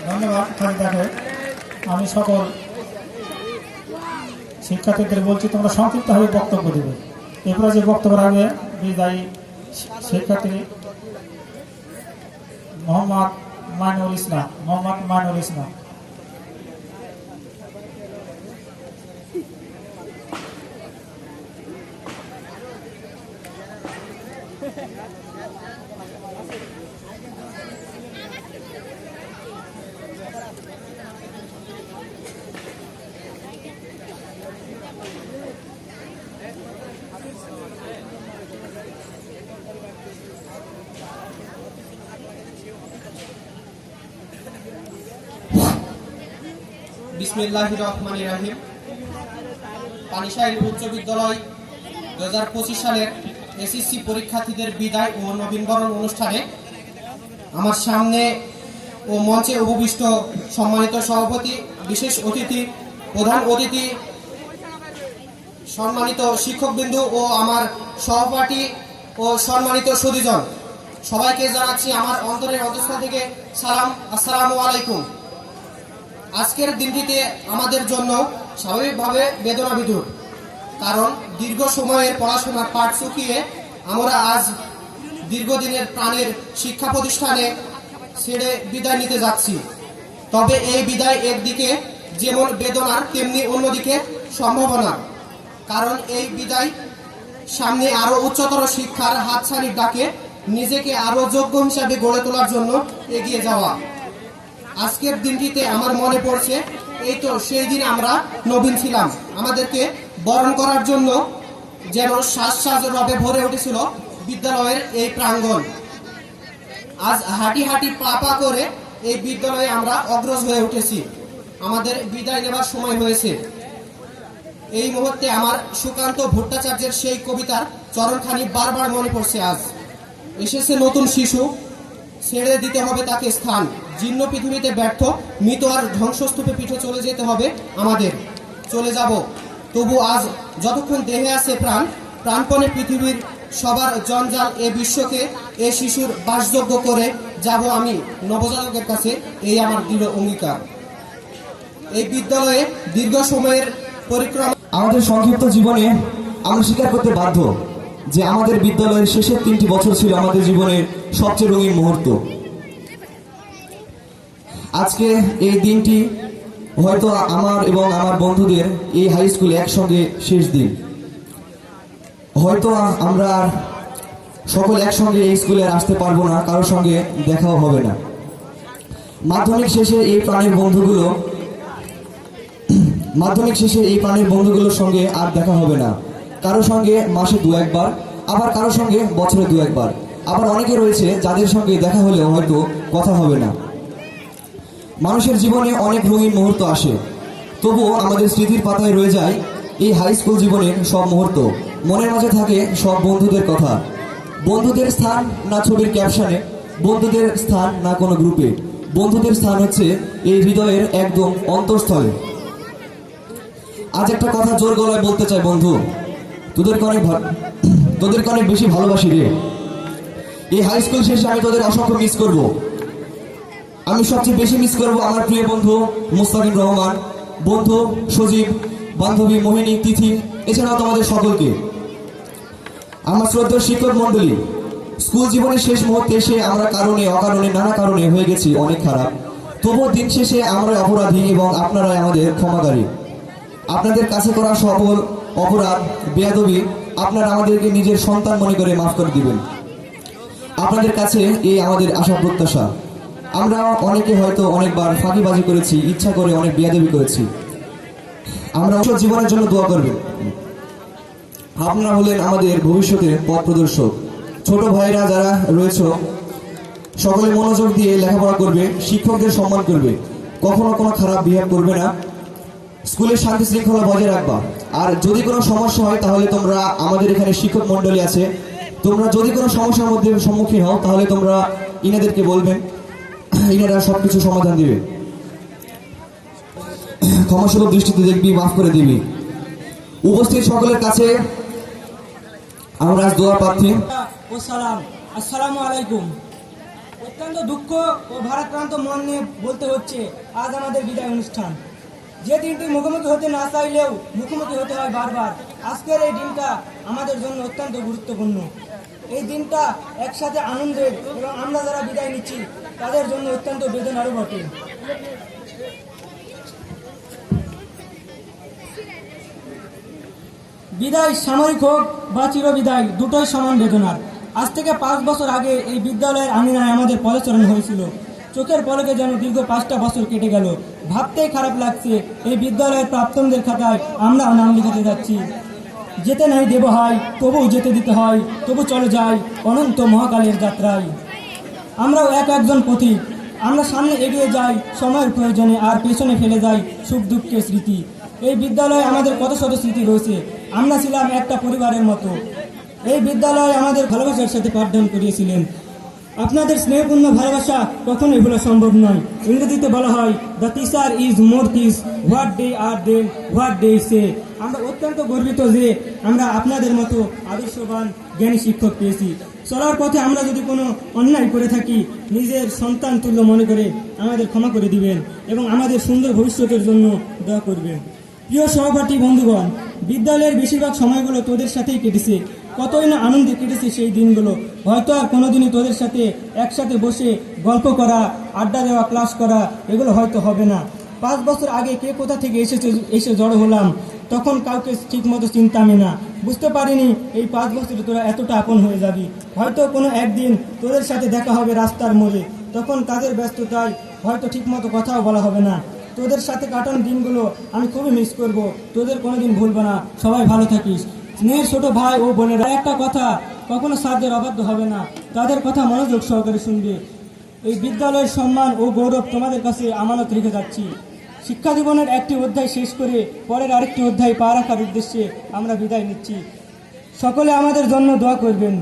ধন্যবাদ। দেখো, আমি সকল শিক্ষার্থীদের বলছি তোমরা সংক্ষিপ্তভাবে বক্তব্য দেবে। এরপরে যে বক্তব্য রাখবে বিদায়ী শিক্ষার্থী মোহাম্মদ মাইনুল ইসলাম। বিসমিল্লাহির রহমানির রহিম। পানিশাল উচ্চ বিদ্যালয় 2025 সালের এসএসসি পরীক্ষার্থীদের বিদায় ও নবীনবরণ অনুষ্ঠানে আমার সামনে ও মঞ্চে উপবিষ্ট সম্মানিত সভাপতি, বিশেষ অতিথি, প্রধান অতিথি, সম্মানিত শিক্ষকবৃন্দ ও আমার সহপাঠী ও সম্মানিত সুধীজন, সবাইকে জানাচ্ছি আমার অন্তরের অন্তঃস্থল থেকে সালাম, আসসালামু আলাইকুম। আজকের দিনটিতে আমাদের জন্য স্বাভাবিকভাবে বেদনাবিধুর, কারণ দীর্ঘ সময়ের পড়াশোনার পাঠ চুকিয়ে আমরা আজ দীর্ঘদিনের প্রাণের শিক্ষা প্রতিষ্ঠানে ছেড়ে বিদায় নিতে যাচ্ছি। তবে এই বিদায় একদিকে যেমন বেদনার, তেমনি অন্যদিকে সম্ভাবনা। কারণ এই বিদায় সামনে আরো উচ্চতর শিক্ষার হাতছানির ডাকে নিজেকে আরো যোগ্য হিসাবে গড়ে তোলার জন্য এগিয়ে যাওয়া। আজকের দিনটিতে আমার মনে পড়ছে, এই তো সেই দিন আমরা নবীন ছিলাম। আমাদেরকে বরণ করার জন্য যেন সাজ রবে ভরে উঠেছিল বিদ্যালয়ের এই প্রাঙ্গণ। আজ হাঁটি হাঁটি পা পা করে এই বিদ্যালয়ে আমরা অগ্রজ হয়ে উঠেছি। আমাদের বিদায় নেবার সময় হয়েছে। এই মুহূর্তে আমার সুকান্ত ভট্টাচার্যের সেই কবিতার চরণখানি বারবার মনে পড়ছে। আজ এসেছে নতুন শিশু, ছেড়ে দিতে হবে তাকে স্থান, জীর্ণ পৃথিবীতে ব্যর্থ মৃত আর ধ্বংসস্তূপে পিঠে চলে যেতে হবে আমাদের। চলে যাব তবু আজ যতক্ষণ দেহে আছে প্রাণ, প্রাণপণে পৃথিবীর সবার জঞ্জাল এ বিশ্বকে এ শিশুর বাসযোগ্য করে যাব আমি নবজাতকের কাছে, এই আমার দৃঢ় অঙ্গীকার। এই বিদ্যালয়ে দীর্ঘ সময়ের পরিক্রমা আমাদের সংক্ষিপ্ত জীবনে আমরা স্বীকার করতে বাধ্য যে আমাদের বিদ্যালয়ের শেষের 3টি বছর ছিল আমাদের জীবনের সবচেয়ে রঙিন মুহূর্ত। আজকে এই দিনটি হয়তো আমার এবং আমার বন্ধুদের এই হাই স্কুলে একসঙ্গে শেষ দিন। হয়তো আমরা সকল একসঙ্গে এই স্কুলে আর আসতে পারবো না, কারোর সঙ্গে দেখাও হবে না। মাধ্যমিক শেষে এই প্রাণের বন্ধুগুলোর সঙ্গে আর দেখা হবে না। কারো সঙ্গে মাসে 2-1 বার, আবার কারো সঙ্গে বছরে 2-1 বার, আবার অনেকে রয়েছে যাদের সঙ্গে দেখা হলেও হয়তো কথা হবে না। মানুষের জীবনে অনেক রঙিন মুহূর্ত আসে, তবুও আমাদের স্মৃতির পাতায় রয়ে যায় এই হাই স্কুল জীবনের সব মুহূর্ত। মনের মাঝে থাকে সব বন্ধুদের কথা। বন্ধুদের স্থান না ছবির ক্যাপশনে, বন্ধুদের স্থান না কোনো গ্রুপে, বন্ধুদের স্থান হচ্ছে এই হৃদয়ের একদম অন্তঃস্থলে। আজ একটা কথা জোর গলায় বলতে চাই বন্ধু, তোদেরকে অনেক বেশি ভালোবাসি রে। এই হাই স্কুল শেষে আমি তোদের অসংখ্য মিস করব। আমি সবচেয়ে বেশি মিস করব আমার প্রিয় বন্ধু মুস্তাকিম রহমান, বন্ধু সজীব, বান্ধবী মোহিনী, তিথি, এছাড়াও তোমাদের সকলকে। আমার শ্রদ্ধেয় শিক্ষক মন্ডলী, স্কুল জীবনের শেষ মুহূর্তে এসে আমরা কারণে অকারণে নানা কারণে হয়ে গেছি অনেক খারাপ, তবুও দিন শেষে আমরা অপরাধী এবং আপনারাই আমাদের ক্ষমাকারী। আপনাদের কাছে করা সকল অপরাধ বেয়াদবি আপনারা আমাদেরকে নিজের সন্তান মনে করে মাফ করে দিবেন। আপনাদের কাছে এই আমাদের আশা প্রত্যাশা। আমরা অনেকে হয়তো অনেকবার ফাঁকিবাজি করেছি, ইচ্ছা করে অনেক বেয়াদবি করেছি। আমরা জীবনের জন্য দোয়া করবেন। আপনারা হলেন আমাদের ভবিষ্যতের পথ প্রদর্শক। ছোট ভাইরা যারা রয়েছে সকলে মনোযোগ দিয়ে লেখাপড়া করবে, শিক্ষকদের সম্মান করবে, কখনো কোনো খারাপ বিহেভ করবে না, স্কুলের শান্তি শৃঙ্খলা বজায় রাখবা। আর যদি কোনো সমস্যা হয় তাহলে তোমরা, আমাদের এখানে শিক্ষক মন্ডলী আছে, তোমরা যদি কোনো সমস্যার মধ্যে সম্মুখীন হও তাহলে তোমরা ইনাদেরকে বলবেন, ইনারা সবকিছু সমাধান দিবে। ক্ষমাসুলভ দৃষ্টিতে দেখবি, মাফ করে দিবি। উপস্থিত সকলের কাছে আমরা আজ দোয়া প্রার্থী। ও সালাম, আসসালামু আলাইকুম। অত্যন্ত দুঃখ ও ভারাক্রান্ত মন নিয়ে বলতে হচ্ছে আজ আমাদের বিদায় অনুষ্ঠান। যে দিনটি মুখোমুখি হতে না চাইলেও মুখোমুখি হতে হয় বারবার। আজকের এই দিনটা আমাদের জন্য অত্যন্ত গুরুত্বপূর্ণ। এই দিনটা একসাথে আনন্দের এবং আমরা যারা বিদায় নিচ্ছি তাদের জন্য অত্যন্ত বেদনারও বটে। বিদায় সাময়িক হোক বা চিরবিদায়, দুটোই সমান বেদনার। আজ থেকে 5 বছর আগে এই বিদ্যালয়ের আঙিনায় আমাদের পদচারণ হয়েছিল। চোখের পলকে যেন দীর্ঘ 5টা বছর কেটে গেল। ভাবতেই খারাপ লাগছে এই বিদ্যালয়ের প্রাক্তনদের খাতায় আমরাও নাম লিখাতে যাচ্ছি। যেতে নাই দেব হয়, তবুও যেতে দিতে হয়, তবু চলে যায় অনন্ত মহাকালের যাত্রায়। আমরাও একজন পথিক, আমরা সামনে এগিয়ে যাই সময়ের প্রয়োজনে, আর পেছনে ফেলে যাই সুখ দুঃখের স্মৃতি। এই বিদ্যালয়ে আমাদের কত শত স্মৃতি রয়েছে। আমরা ছিলাম একটা পরিবারের মতো। এই বিদ্যালয়ে আমাদের ভালোবাসার সাথে পাঠদান করিয়েছিলেন। আপনাদের স্নেহপূর্ণ ভালোবাসা কখনোই ভোলা সম্ভব নয়। ইংরেজিতে বলা হয়, the teacher is more teach what they are than what they say. আমরা অত্যন্ত গর্বিত যে আমরা আপনাদের মতো আদর্শবান জ্ঞানী শিক্ষক পেয়েছি। চলার পথে আমরা যদি কোনো অন্যায় করে থাকি, নিজের সন্তান তুল্য মনে করে আমাদের ক্ষমা করে দিবেন এবং আমাদের সুন্দর ভবিষ্যতের জন্য দোয়া করবেন। প্রিয় সহপাঠী বন্ধুগণ, বিদ্যালয়ের বেশিরভাগ সময়গুলো তোদের সাথেই কেটেছে। কতই না আনন্দে কেটেছে সেই দিনগুলো। হয়তো আর কোনোদিনই তোদের সাথে একসাথে বসে গল্প করা, আড্ডা দেওয়া, ক্লাস করা এগুলো হয়তো হবে না। 5 বছর আগে কে কোথা থেকে এসে জড়ো হলাম, তখন কাউকে ঠিকমতো চিনতামই না। বুঝতে পারিনি এই 5 বছরে তোরা এতটা আপন হয়ে যাবি। হয়তো কোনো একদিন তোদের সাথে দেখা হবে রাস্তার মোড়ে, তখন কাজের ব্যস্ততায় হয়তো ঠিকমতো কথাও বলা হবে না। তোদের সাথে কাটানো দিনগুলো আমি খুবই মিস করব। তোদের কোনোদিন ভুলবো না। সবাই ভালো থাকিস। স্নেহের ছোট ভাই ও বোনেরা, একটা কথা কখনো সাহায্যের অবাধ্য হবে না, তাদের কথা মনোযোগ সহকারে শুনবে। এই বিদ্যালয়ের সম্মান ও গৌরব তোমাদের কাছে আমানত রেখে যাচ্ছি। শিক্ষা জীবনের একটি অধ্যায় শেষ করে পরের আরেকটি অধ্যায় পা রাখার উদ্দেশ্যে আমরা বিদায় নিচ্ছি। সকলে আমাদের জন্য দোয়া করবেন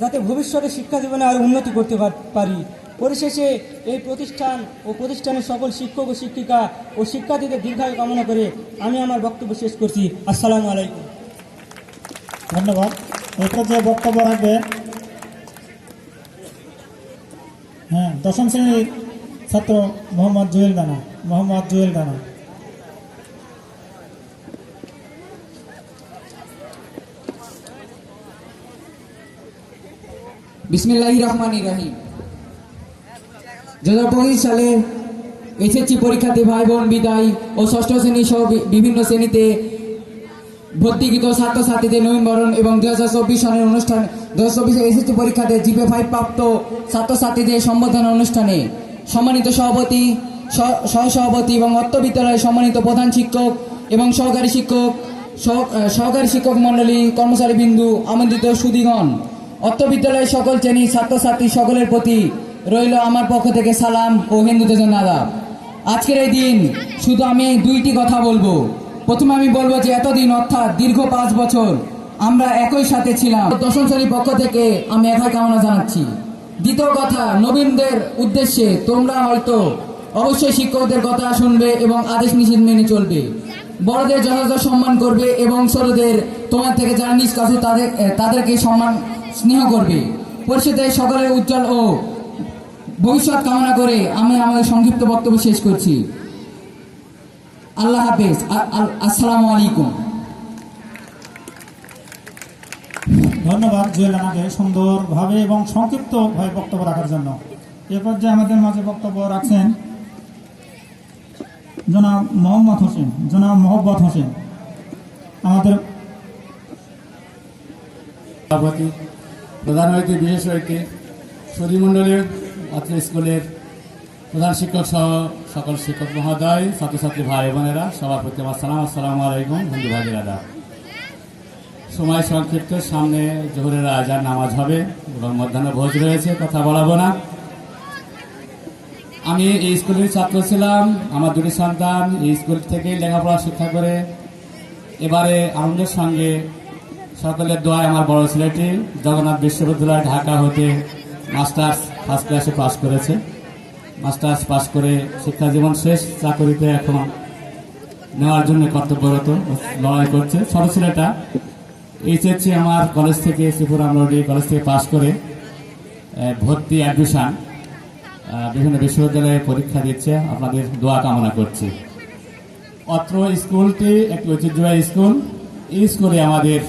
যাতে ভবিষ্যতে শিক্ষা জীবনে আরও উন্নতি করতে পারি। পরিশেষে এই প্রতিষ্ঠান ও প্রতিষ্ঠানের সকল শিক্ষক ও শিক্ষিকা ও শিক্ষার্থীদের দীর্ঘায়ু কামনা করে আমি আমার বক্তব্য শেষ করছি। আসসালামু আলাইকুম। ধন্যবাদ। এরপর যে বক্তব্য রাখবেন, হ্যাঁ, দশম শ্রেণীর ছাত্র মোহাম্মদ জুয়েল রানা। বিসমিল্লাহির রহমানির রহিম। 2025 সালে এসএসসি পরীক্ষার্থী ভাই বোন বিদায় ও ষষ্ঠ শ্রেণী সহ বিভিন্ন শ্রেণীতে ভর্তিকৃত ছাত্রছাত্রীদের নবীনবরণ এবং 2024 সনের অনুষ্ঠান 2024 এসএসসি পরীক্ষাতে জিপে 5 প্রাপ্ত ছাত্রছাত্রীদের সম্বর্ধনা অনুষ্ঠানে সম্মানিত সভাপতি, সহসভাপতি এবং অত্র বিদ্যালয়ের সম্মানিত প্রধান শিক্ষক এবং সহকারী শিক্ষক মণ্ডলী, কর্মচারী বিন্দু, আমন্ত্রিত সুধীগণ, অত্র বিদ্যালয়ের সকল শ্রেণীর ছাত্রছাত্রী সকলের প্রতি রইল আমার পক্ষ থেকে সালাম ও হিন্দুদের জন্য আদাব। আজকের এই দিন শুধু আমি দুইটি কথা বলবো। প্রথমে আমি বলবো যে এতদিন অর্থাৎ দীর্ঘ 5 বছর আমরা একই সাথে ছিলাম। দশম শ্রেণীর পক্ষ থেকে আমি একই কামনা জানাচ্ছি। দ্বিতীয় কথা, নবীনদের উদ্দেশ্যে তোমরা হয়তো অবশ্যই শিক্ষকদের কথা শুনবে এবং আদেশ নিষেধ মেনে চলবে, বড়দের যথাযথ সম্মান করবে এবং ছোটদের তোমার থেকে যারা নিজ কাছে তাদেরকে সম্মান স্নেহ করবে। পরিষদের সকলের উজ্জ্বল ও ভবিষ্যৎ কামনা করে আমি আমাদের সংক্ষিপ্ত বক্তব্য শেষ করছি। আল্লাহ হাফেজ। আসসালামু আলাইকুম। ধন্যবাদ জুয়েল রানাকে সুন্দরভাবে এবং সংক্ষিপ্তভাবে বক্তব্য রাখার জন্য। এরপর যে আমাদের মাঝে বক্তব্য রাখছেন জনাব মোহাম্মদ হোসেন, আমাদের সভাপতি, প্রধান অতিথি, বিশেষ অতিথি, সুধীমণ্ডলীর অত্র স্কুলের প্রধান শিক্ষক সহ সকল শিক্ষক মহোদয়, ছাত্রছাত্রী ভাই বোনেরা, সবার প্রতি আমার সালাম। আসসালামু আলাইকুম। হিন্দু ভাইদের আদাব। সময় সংক্ষিপ্ত, সামনে জোহরের আজান নামাজ হবে এবং মধ্যাহ্ন ভোজ রয়েছে, কথা বলাবো না। আমি এই স্কুলের ছাত্র ছিলাম। আমার দুটি সন্তান এই স্কুল থেকেই লেখাপড়া শিক্ষা করে এবারে আনন্দের সঙ্গে সকলের দোয়ায় আমার বড় ছেলেটি জগন্নাথ বিশ্ববিদ্যালয় ঢাকা হতে মাস্টার্স ফার্স্ট ক্লাসে পাশ করেছে। মাস্টার্স পাশ করে শিক্ষা জীবন শেষ, চাকরিতে এখন নেওয়ার জন্য কর্তব্যরত লড়াই করছে। ছোট ছেলেটা এইচএসসি আমার কলেজ থেকে, শ্রীপুর আমরডি কলেজ থেকে পাশ করে ভর্তি অ্যাডমিশন বিভিন্ন বিশ্ববিদ্যালয়ে পরীক্ষা দিচ্ছে। আপনাদের দোয়া কামনা করছি। অত্র স্কুলটি একটি ঐতিহ্যবাহী স্কুল। এই স্কুলে আমাদের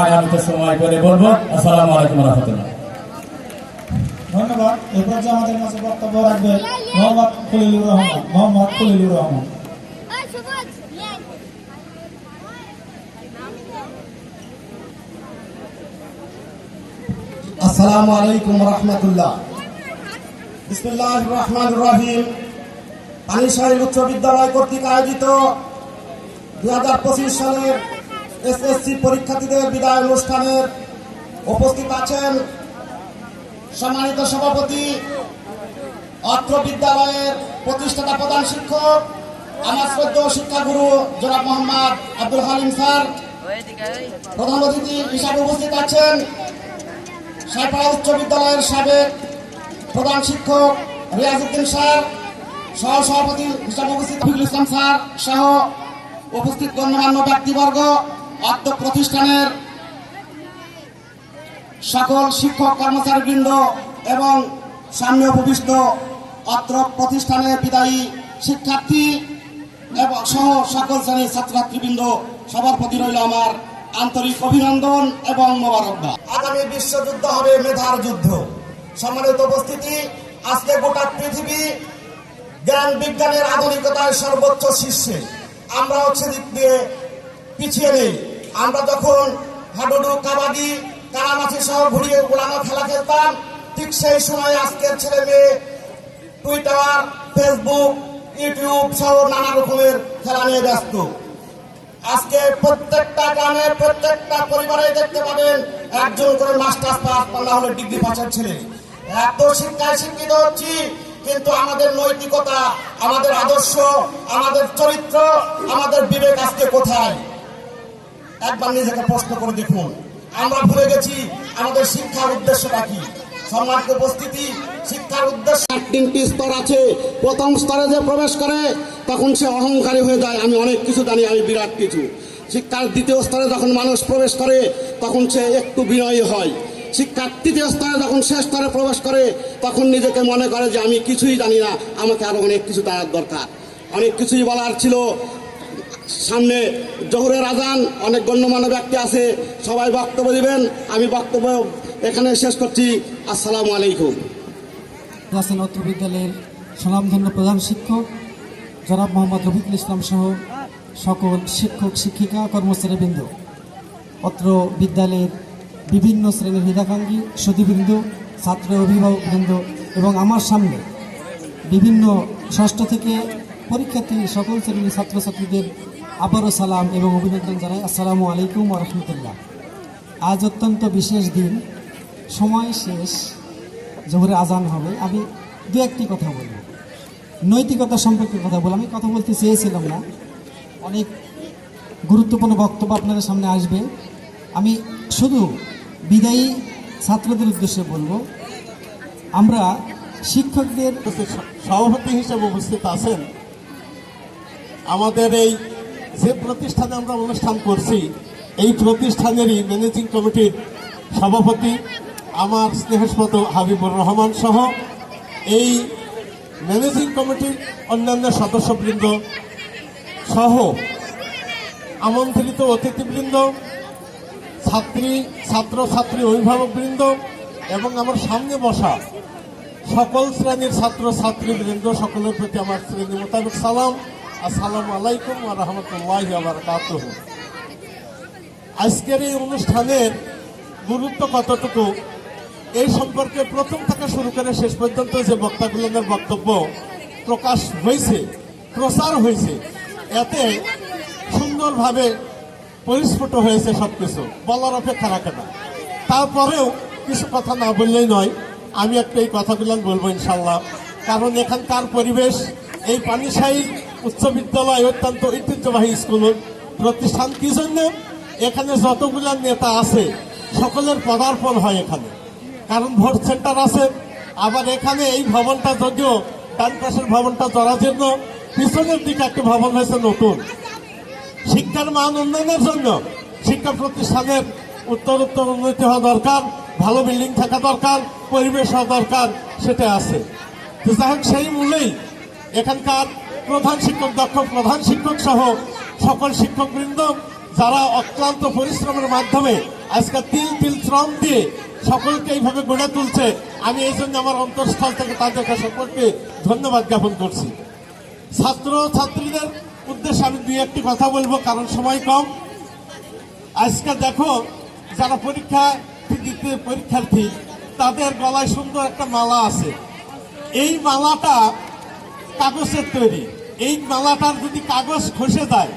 আগামীতে সময় করে বলবো। আসসালামু আলাইকুম রহমতুল্লাহ। ধন্যবাদ। এরপর যে আমাদের মাঝে বক্তব্য রাখবে মোহাম্মদ খলিলুর রহমান। আসসালামু আলাইকুম রহমতুল্লাহ। বিসমিল্লাহির রহমানির রহিম। পানিশালী উচ্চ বিদ্যালয় কর্তৃক আয়োজিত 2025 সালের এসএসসি পরীক্ষার্থীদের বিদায় অনুষ্ঠানের উপস্থিত আছেন সম্মানিত সভাপতি, অত্র বিদ্যালয়ের প্রতিষ্ঠাতা প্রধান শিক্ষক, আমার শ্রদ্ধেয় শিক্ষাগুরু জনাব মোহাম্মদ আব্দুল হালিম স্যার। প্রধান অতিথি হিসাবে উপস্থিত আছেন সাইপাড়া উচ্চ বিদ্যালয়ের সাবেক প্রধান শিক্ষক রিয়াজউদ্দিন স্যার, সহসভাপতি হিসাবে উপস্থিত রফিকুল ইসলাম স্যার সহ উপস্থিত গণ্যমান্য ব্যক্তিবর্গ, অত্র প্রতিষ্ঠানের সকল শিক্ষক কর্মচারীবৃন্দ এবং সামনে উপবিষ্ট অত্র প্রতিষ্ঠানের বিদায়ী শিক্ষার্থী এবং সহ সকল শ্রেণীর ছাত্রছাত্রীবৃন্দ, সবার প্রতি রইল আমার আন্তরিক অভিনন্দন এবং মোবারকবাদ। আগামী বিশ্বযুদ্ধ হবে মেধার যুদ্ধ। সম্মানিত উপস্থিতি, আজকে গোটা পৃথিবী জ্ঞান বিজ্ঞানের আধুনিকতার সর্বোচ্চ শীর্ষে। আমরাও সেদিক দিয়ে পিছিয়ে নেই। আমরা যখন হাডুডু, কাবাডি, কারামাছি সহ ঘুরিয়ে উড়ানো খেলা খেলতাম, ঠিক সেই সময় আজকের ছেলে মেয়ে টুইটার, ফেসবুক, ইউটিউব সহ নানা রকমের খেলা নিয়ে ব্যস্ত। আজকে প্রত্যেকটা গ্রামে, প্রত্যেকটা পরিবারে দেখতে পাবেন একজন করে মাস্টার্স পাস, না হলে ডিগ্রি পাসের ছেলে। এত শিক্ষায় শিক্ষিত হচ্ছি, কিন্তু আমাদের নৈতিকতা, আমাদের আদর্শ, আমাদের চরিত্র, আমাদের বিবেক আজকে কোথায়? একবার নিজেকে প্রশ্ন করে দেখুন। আমরা ভুলে গেছি আমাদের শিক্ষার উদ্দেশ্যটা কি। সম্মানিত উপস্থিতি, শিক্ষার উদ্দেশ্য 3টি স্তর আছে। প্রথম স্তরে যে প্রবেশ করে তখন সে অহংকারী হয়ে যায়, আমি অনেক কিছু জানি, আমি বিরাট কিছু। শিক্ষার দ্বিতীয় স্তরে যখন মানুষ প্রবেশ করে তখন সে একটু বিনয়ী হয়। শিক্ষার তৃতীয় স্তরে যখন শেষ স্তরে প্রবেশ করে তখন নিজেকে মনে করে যে আমি কিছুই জানি না, আমাকে আরো অনেক কিছু জানার দরকার। অনেক কিছুই বলার ছিল। সামনে জোহরের আজান, অনেক গণ্যমান্য ব্যক্তি আছে, সবাই বক্তব্য দিবেন। আমি বক্তব্য এখানে শেষ করছি। আসসালামু আলাইকুম। আছেন অত্র বিদ্যালয়ের স্বনামধন্য প্রধান শিক্ষক জনাব মোহাম্মদ রফিকুল ইসলাম সহ সকল শিক্ষক, শিক্ষিকা, কর্মচারীবৃন্দ, অত্র বিদ্যালয়ের বিভিন্ন শ্রেণীর হিতাকাঙ্ক্ষী সুধীবৃন্দ, ছাত্র অভিভাবকবৃন্দ এবং আমার সামনে বিভিন্ন ষষ্ঠ থেকে পরীক্ষার্থী সকল শ্রেণীর ছাত্রছাত্রীদের আবারও সালাম এবং অভিনন্দন জানাই। আসসালামু আলাইকুম ওয়া রাহমাতুল্লাহ। আজ অত্যন্ত বিশেষ দিন, সময় শেষ, জোহরে আজান হবে। আমি দু একটি কথা বলব, নৈতিকতা সম্পর্কে কথা বলব। আমি কথা বলতে চেয়েছিলাম না, অনেক গুরুত্বপূর্ণ বক্তব্য আপনাদের সামনে আসবে। আমি শুধু বিদায়ী ছাত্রদের উদ্দেশ্যে বলবো, আমরা শিক্ষকদের সভাপতি হিসেবে উপস্থিত আছেন। আমাদের এই যে প্রতিষ্ঠানে আমরা অনুষ্ঠান করছি, এই প্রতিষ্ঠানেরই ম্যানেজিং কমিটির সভাপতি আমার স্নেহস্পদ হাবিবুর রহমান সহ এই ম্যানেজিং কমিটির অন্যান্য সদস্যবৃন্দ সহ আমন্ত্রিত অতিথিবৃন্দ, ছাত্রছাত্রী অভিভাবকবৃন্দ এবং আমার সামনে বসা সকল শ্রেণীর ছাত্রছাত্রীবৃন্দ, সকলের প্রতি আমার শ্রেণী মোতাবেক সালাম। আসসালামু আলাইকুম ওয়া রাহমাতুল্লাহি ওয়া বারাকাতুহু। আজকের এই অনুষ্ঠানের গুরুত্ব কতটুকু এই সম্পর্কে প্রথম থেকে শুরু করে শেষ পর্যন্ত যে বক্তাগুলোর বক্তব্য প্রকাশ হয়েছে, প্রচার হয়েছে, এতে সুন্দরভাবে পরিস্ফুট হয়েছে সবকিছু, বলার অপেক্ষা রাখে না। তারপরেও কিছু কথা না বললেই নয়, আমি একটা এই কথাগুলো বলবো ইনশাল্লাহ। কারণ এখানকার পরিবেশ, এই পানিশাহী উচ্চ বিদ্যালয় অত্যন্ত ঐতিহ্যবাহী স্কুল প্রতিষ্ঠান। কি জন্য? এখানে যতগুলো নেতা আছে সকলের পদার্পণ হয় এখানে, কারণ ভোট সেন্টার আছে। আবার এখানে এই ভবনটা, যদিও ডান পাশের ভবনটা জরাজীর্ণ, পিছনের দিকে একটা ভবন হয়েছে নতুন। শিক্ষার মান উন্নয়নের জন্য শিক্ষা প্রতিষ্ঠানের উত্তরোত্তর উন্নতি হওয়া দরকার, ভালো বিল্ডিং থাকা দরকার, পরিবেশ হওয়া দরকার, সেটা আছে। যাই হোক, সেই মূলেই এখানকার প্রধান শিক্ষক, দক্ষ প্রধান শিক্ষক সহ সকল শিক্ষকবৃন্দ যারা অক্লান্ত পরিশ্রমের মাধ্যমে আজকে তিল তিল শ্রম দিয়ে সকলকে এইভাবে গড়ে তুলছে, আমি এই জন্য আমার অন্তঃস্থল থেকে তাদেরকে সকলকে ধন্যবাদ জ্ঞাপন করছি। ছাত্র ছাত্রীদের উদ্দেশ্যে আমি দুই একটি কথা বলবো, কারণ সময় কম। আজকে দেখো, যারা পরীক্ষার্থী তাদের গলায় সুন্দর একটা মালা আছে। এই মালাটা কাগজের তৈরি। এই মালাটার যদি কাগজ খসে যায়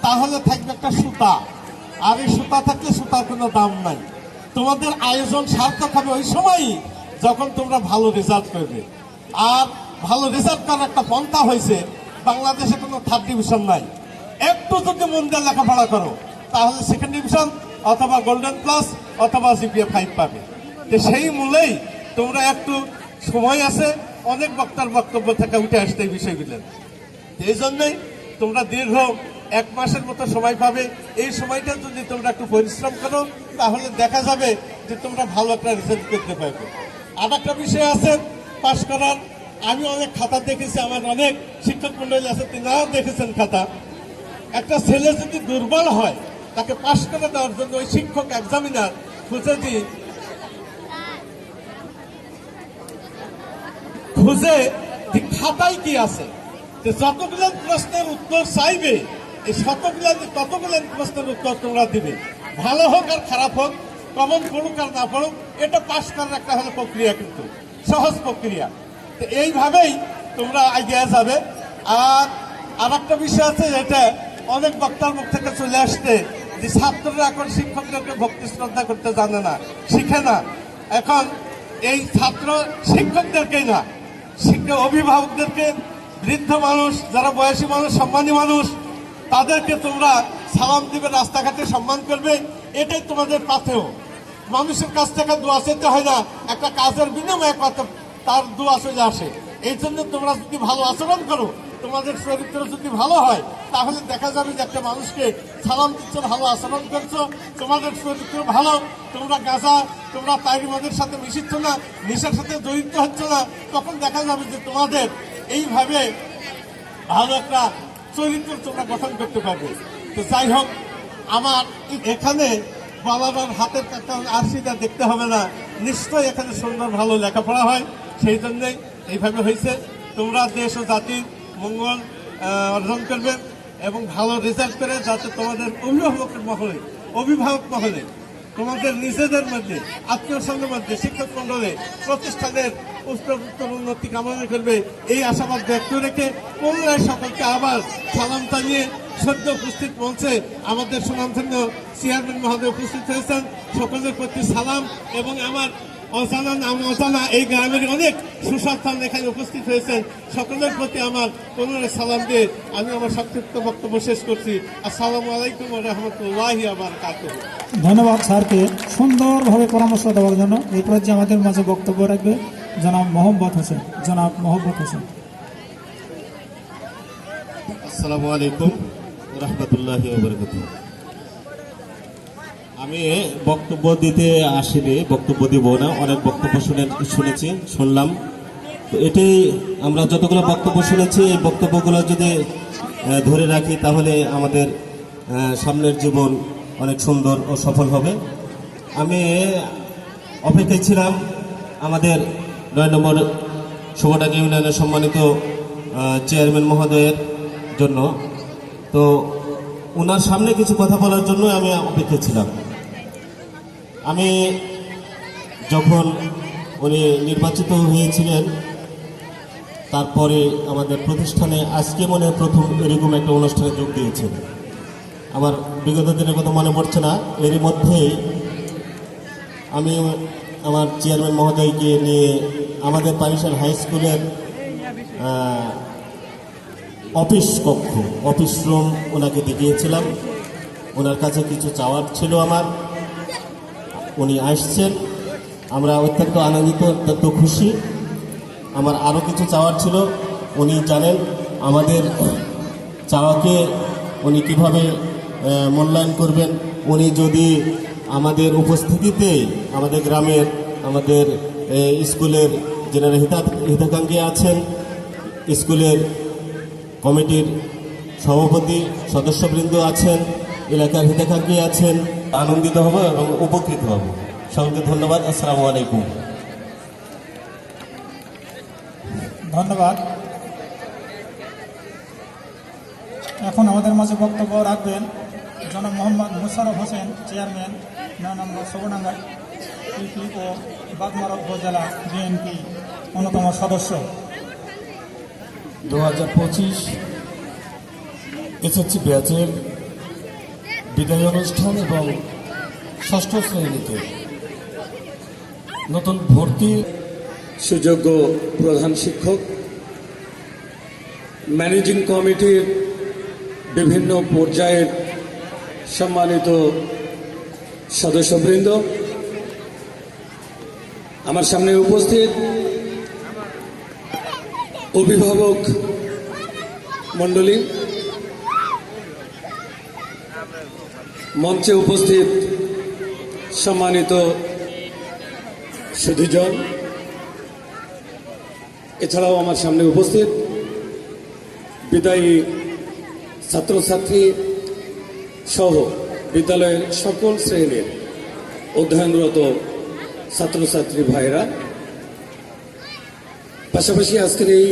তাহলে থাকবে একটা সুতা, আর এই সুতা থাকলে সুতার কোনো দাম নাই। তোমাদের আয়োজন সার্থক হবে ওই সময়ই যখন তোমরা ভালো রেজাল্ট করবে। আর ভালো রেজাল্ট করার একটা পন্থা হয়েছে, বাংলাদেশে কোনো 3rd ডিভিশন নাই। একটু যদি মন দিয়ে লেখাপড়া করো তাহলে 2nd ডিভিশন অথবা গোল্ডেন প্লাস অথবা জিপিএ 5 পাবে। তো সেই মূলেই তোমরা একটু সময় আছে, অনেক বক্তার বক্তব্য থেকে উঠে আসতে এই বিষয়গুলো। এই জন্যই তোমরা দীর্ঘ 1 মাসের মতো সময় পাবে। এই সময়টা যদি তোমরা একটু পরিশ্রম করো তাহলে দেখা যাবে যে তোমরা ভালো একটা রেজাল্ট করতে পারবে। আর একটা বিষয় আছে পাশ করার, আমি অনেক খাতা দেখেছি, আমার অনেক শিক্ষক মন্ডলী আছে, তিনারাও দেখেছেন খাতা। একটা ছেলে যদি দুর্বল হয় তাকে পাশ করে দেওয়ার জন্য ওই শিক্ষক এক্সামিনার খুঁজে খাতায় কি আছে, যতগুলো প্রশ্নের উত্তর চাইবে এই ততগুলো প্রশ্নের উত্তর তোমরা দিবে। ভালো হোক আর খারাপ হোক, কমন পড়ুক আর না পড়ুক, এটা পাশ করার একটা হলো প্রক্রিয়া, কিন্তু সহজ প্রক্রিয়া। তো এইভাবেই তোমরা এগিয়ে যাবে। আর একটা বিষয় আছে, এটা অনেক বক্তার মুখ থেকে চলে আসছে যে ছাত্ররা এখন শিক্ষকদেরকে ভক্তি শ্রদ্ধা করতে জানে না, শিখে না। এখন এই ছাত্র শিক্ষকদেরকেই না, অভিভাবকদেরকে, বৃদ্ধ মানুষ, যারা বয়সী মানুষ, সম্মানী মানুষ, তাদেরকে তোমরা সালাম দিবে, রাস্তাঘাটে সম্মান করবে। এটাই তোমাদের পাথেয়। মানুষের কাছ থেকে দোয়া চাইতে হয় না, একটা কাজের বিনিময়ে তার দোয়া চলে আসে। এই জন্য তোমরা যদি ভালো আচরণ করো, তোমাদের চরিত্র যদি ভালো হয়, তাহলে দেখা যাবে যে একটা মানুষকে সালাম দিচ্ছ, ভালো আচরণ করছো, তোমাদের চরিত্র ভালো, তোমরা গাঁজা, তোমরা তাইরিমাদের সাথে মিশিচ্ছ না, নেশার সাথে জড়িত হচ্ছ না, তখন দেখা যাবে যে তোমাদের এইভাবে ভালো একটা চরিত্র তোমরা গঠন করতে পারবে। তো যাই হোক, আমার এখানে বাবার হাতের কাটা আরশিটা দেখতে হবে না, নিশ্চয়ই এখানে সুন্দর ভালো লেখাপড়া হয়, সেই জন্যই এইভাবে হয়েছে। তোমরা দেশ ও জাতির মঙ্গল অর্জন করবে এবং ভালো রেজাল্ট করে, যাতে তোমাদের অভিভাবক মহলে, তোমাদের নিজেদের মধ্যে, আত্মীয় স্বজনের মধ্যে, শিক্ষক মন্ডলে, প্রতিষ্ঠানের উত্তর উন্নতি কামনা করবে, এই আশাবাদ ব্যক্ত রেখে পুনরায় সকলকে আবার সালাম জানিয়ে সদ্য উপস্থিত মঞ্চে আমাদের সুনামধন্য চেয়ারম্যান মহোদয় উপস্থিত হয়েছেন, সকলের প্রতি সালাম। এবং আমার অজানা এই গ্রামের অনেক সুসন্তান এখানে উপস্থিত হয়েছেন, সকলের প্রতি আমার পুনরায় সালাম দিয়ে আমি আমার সংক্ষিপ্ত বক্তব্য শেষ করছি। আসসালামু আলাইকুম ওয়া রাহমাতুল্লাহি ওয়া বারাকাতুহু। ধন্যবাদ স্যারকে সুন্দরভাবে পরামর্শ দেওয়ার জন্য। এই পর্যায়ে আমাদের মাঝে বক্তব্য রাখবে জনাব মোহাম্মদ হোসেন। আসসালামু আলাইকুম ওয়া রাহমাতুল্লাহি ওয়া বারাকাতুহু। আমি বক্তব্য দিতে আসিনি, বক্তব্য দিব না, অনেক বক্তব্য শুনলাম। তো এটাই, আমরা যতগুলো বক্তব্য শুনেছি, এই বক্তব্যগুলো যদি ধরে রাখি, তাহলে আমাদের সামনের জীবন অনেক সুন্দর ও সফল হবে। আমি অপেক্ষায় ছিলাম আমাদের 9 নম্বর শুভডাঙ্গা ইউনিয়নের সম্মানিত চেয়ারম্যান মহোদয়ের জন্য। তো ওনার সামনে কিছু কথা বলার জন্য আমি অপেক্ষায় ছিলাম। আমি যখন উনি নির্বাচিত হয়েছিলেন, তারপরে আমাদের প্রতিষ্ঠানে আজকে মনে প্রথম এরকম একটা অনুষ্ঠানে যোগ দিয়েছেন। আমার বিগত দিনের কথা মনে পড়ছে না, এরই মধ্যেই আমি আমার চেয়ারম্যান মহোদয়কে নিয়ে আমাদের পানিশাল হাই স্কুলের অফিস রুম ওনাকে দেখিয়েছিলাম। ওনার কাছে কিছু চাওয়ার ছিল আমার, উনি আসছেন, আমরা অত্যন্ত আনন্দিত, অত্যন্ত খুশি। আমার আরও কিছু চাওয়ার ছিল, উনি জানেন আমাদের চাওয়াকে উনি কিভাবে মূল্যায়ন করবেন। উনি যদি আমাদের উপস্থিতিতে আমাদের গ্রামের, আমাদের স্কুলের যারা হিতাকাঙ্ক্ষী আছেন, স্কুলের কমিটির সভাপতি সদস্যবৃন্দ আছেন, এলাকার হিতাকাঙ্ক্ষী আছেন, আনন্দিত হব এবং উপকৃত হব। সকলকে ধন্যবাদ। আসসালামু আলাইকুম। ধন্যবাদ। এখন আমাদের মাঝে বক্তব্য রাখবেন জনাব মোহাম্মদ মোশাররফ হোসেন, চেয়ারম্যান 9 নম্বর শুভডাঙ্গা পিপলি ও বাগমারা উপজেলা বিএনপি অন্যতম সদস্য। 2025 এসএসসি ব্যাচের বিদায় অনুষ্ঠান এবং 6ষ্ঠ শ্রেণীতে নতুন ভর্তি সুযোগ্য প্রধান শিক্ষক, ম্যানেজিং কমিটির বিভিন্ন পর্যায়ের সম্মানিত সদস্যবৃন্দ, আমার সামনে উপস্থিত অভিভাবক মণ্ডলী, মঞ্চে উপস্থিত সম্মানিত সুধীজন, এছাড়াও আমার সামনে উপস্থিত বিদায়ী ছাত্রছাত্রী সহ বিদ্যালয়ের সকল শ্রেণীর অধ্যয়নরত ছাত্রছাত্রী ভাইরা, পাশাপাশি আজকের এই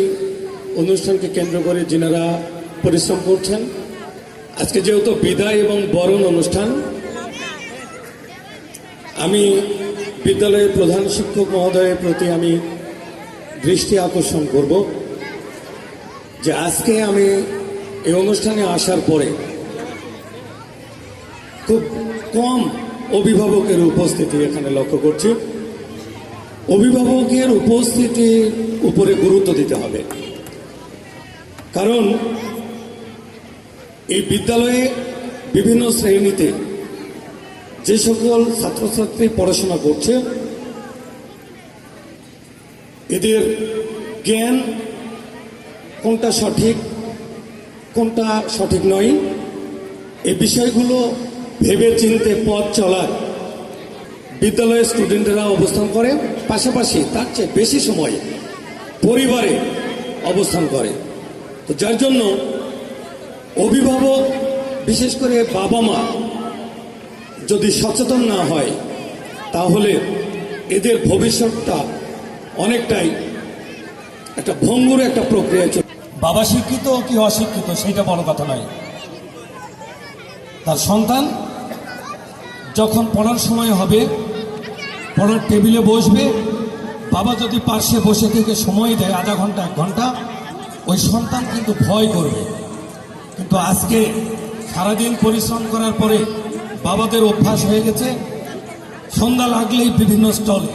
অনুষ্ঠানকে কেন্দ্র করে যিনারা পরিশ্রম করছেন আজকে যেহেতু বিদায় এবং বরণ অনুষ্ঠান, আমি বিদ্যালয়ের প্রধান শিক্ষক মহোদয়ের প্রতি আমি দৃষ্টি আকর্ষণ করব যে আজকে আমি এই অনুষ্ঠানে আসার পরে খুব কম অভিভাবকের উপস্থিতি এখানে লক্ষ্য করছি। অভিভাবকের উপস্থিতির উপরে গুরুত্ব দিতে হবে, কারণ এই বিদ্যালয়ে বিভিন্ন শ্রেণীতে যে সকল ছাত্রছাত্রী পড়াশোনা করছে এদের জ্ঞান কোনটা সঠিক কোনটা সঠিক নয় এই বিষয়গুলো ভেবে চিন্তে পথ চলার বিদ্যালয়ের স্টুডেন্টরা অবস্থান করে, পাশাপাশি তার চেয়ে বেশি সময় পরিবারে অবস্থান করে। তো যার জন্য অভিভাবক, বিশেষ করে বাবা মা যদি সচেতন না হয় তাহলে এদের ভবিষ্যৎটা অনেকটাই একটা ভঙ্গুর একটা প্রক্রিয়া। বাবা শিক্ষিত কি অশিক্ষিত সেটা বড় কথা নয়, তার সন্তান যখন পড়ার সময় হবে, পড়ার টেবিলে বসবে, বাবা যদি পার্শ্বে বসে থেকে সময় দেয় আধা ঘন্টা 1 ঘন্টা, ওই সন্তান কিন্তু ভয় করবে। কিন্তু আজকে সারাদিন পরিশ্রম করার পরে বাবাদের অভ্যাস হয়ে গেছে সন্ধ্যা লাগলেই বিভিন্ন স্টলে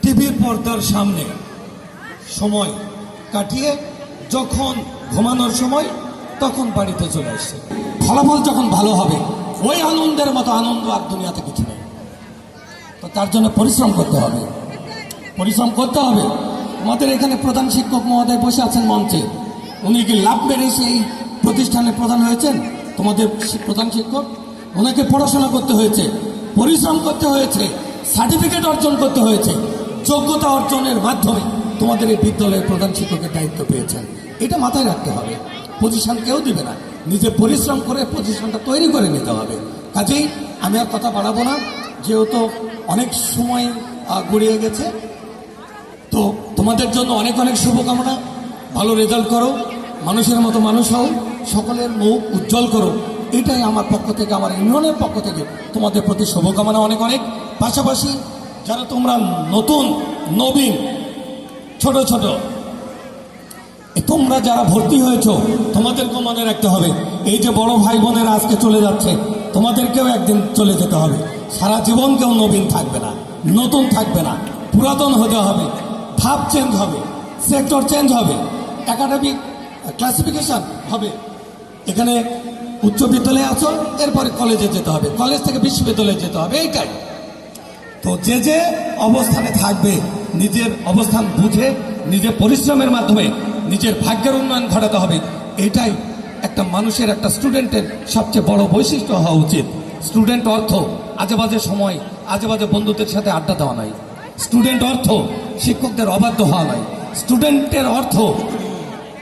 টিভির পর্দার সামনে সময় কাটিয়ে যখন ঘুমানোর সময় তখন বাড়িতে চলে আসছে। ফলাফল যখন ভালো হবে ওই আনন্দের মতো আনন্দ আর দুনিয়াতে কিছু নেই। তো তার জন্য পরিশ্রম করতে হবে, পরিশ্রম করতে হবে। আমাদের এখানে প্রধান শিক্ষক মহোদয় বসে আছেন মঞ্চে, উনি কি লাভ মেরে সেই প্রতিষ্ঠানের প্রধান হয়েছেন? তোমাদের প্রধান শিক্ষক, ওনাকে পড়াশোনা করতে হয়েছে, পরিশ্রম করতে হয়েছে, সার্টিফিকেট অর্জন করতে হয়েছে, যোগ্যতা অর্জনের মাধ্যমে তোমাদের এই বিদ্যালয়ের প্রধান শিক্ষকের দায়িত্ব পেয়েছেন। এটা মাথায় রাখতে হবে। পজিশন কেউ দিবে না, নিজে পরিশ্রম করে পজিশনটা তৈরি করে নিতে হবে। কাজেই আমি আর কথা বাড়াবো না, যেহেতু অনেক সময় গড়িয়ে গেছে। তো তোমাদের জন্য অনেক অনেক শুভকামনা, ভালো রেজাল্ট করো, মানুষের মতো মানুষ হও, সকলের মুখ উজ্জ্বল করো, এটাই আমার পক্ষ থেকে, আমার ইউনিয়নের পক্ষ থেকে তোমাদের প্রতি শুভকামনা অনেক অনেক। পাশাপাশি যারা তোমরা নতুন নবীন ছোট ছোট তোমরা যারা ভর্তি হয়েছো, তোমাদেরকেও মনে রাখতে হবে এই যে বড় ভাই বোনেরা আজকে চলে যাচ্ছে, তোমাদেরকেও একদিন চলে যেতে হবে। সারা জীবন কেউ নবীন থাকবে না, নতুন থাকবে না, পুরাতন হতে হবে। ধাপ চেঞ্জ হবে, সেক্টর চেঞ্জ হবে, একাডেমিক ক্লাসিফিকেশন হবে। এখানে উচ্চ বিদ্যালয়ে আছো, এরপরে কলেজে যেতে হবে, কলেজ থেকে বিশ্ববিদ্যালয়ে যেতে হবে, এইটাই। তো যে যে অবস্থানে থাকবে নিজের অবস্থান বুঝে নিজের পরিশ্রমের মাধ্যমে নিজের ভাগ্যের উন্নয়ন ঘটাতে হবে। এটাই একটা মানুষের, একটা স্টুডেন্টের সবচেয়ে বড় বৈশিষ্ট্য হওয়া উচিত। স্টুডেন্ট অর্থ আজেবাজে সময়, আজেবাজে বন্ধুদের সাথে আড্ডা দেওয়া নয়। স্টুডেন্ট অর্থ শিক্ষকদের অবাধ্য হওয়া নয়। স্টুডেন্টের অর্থ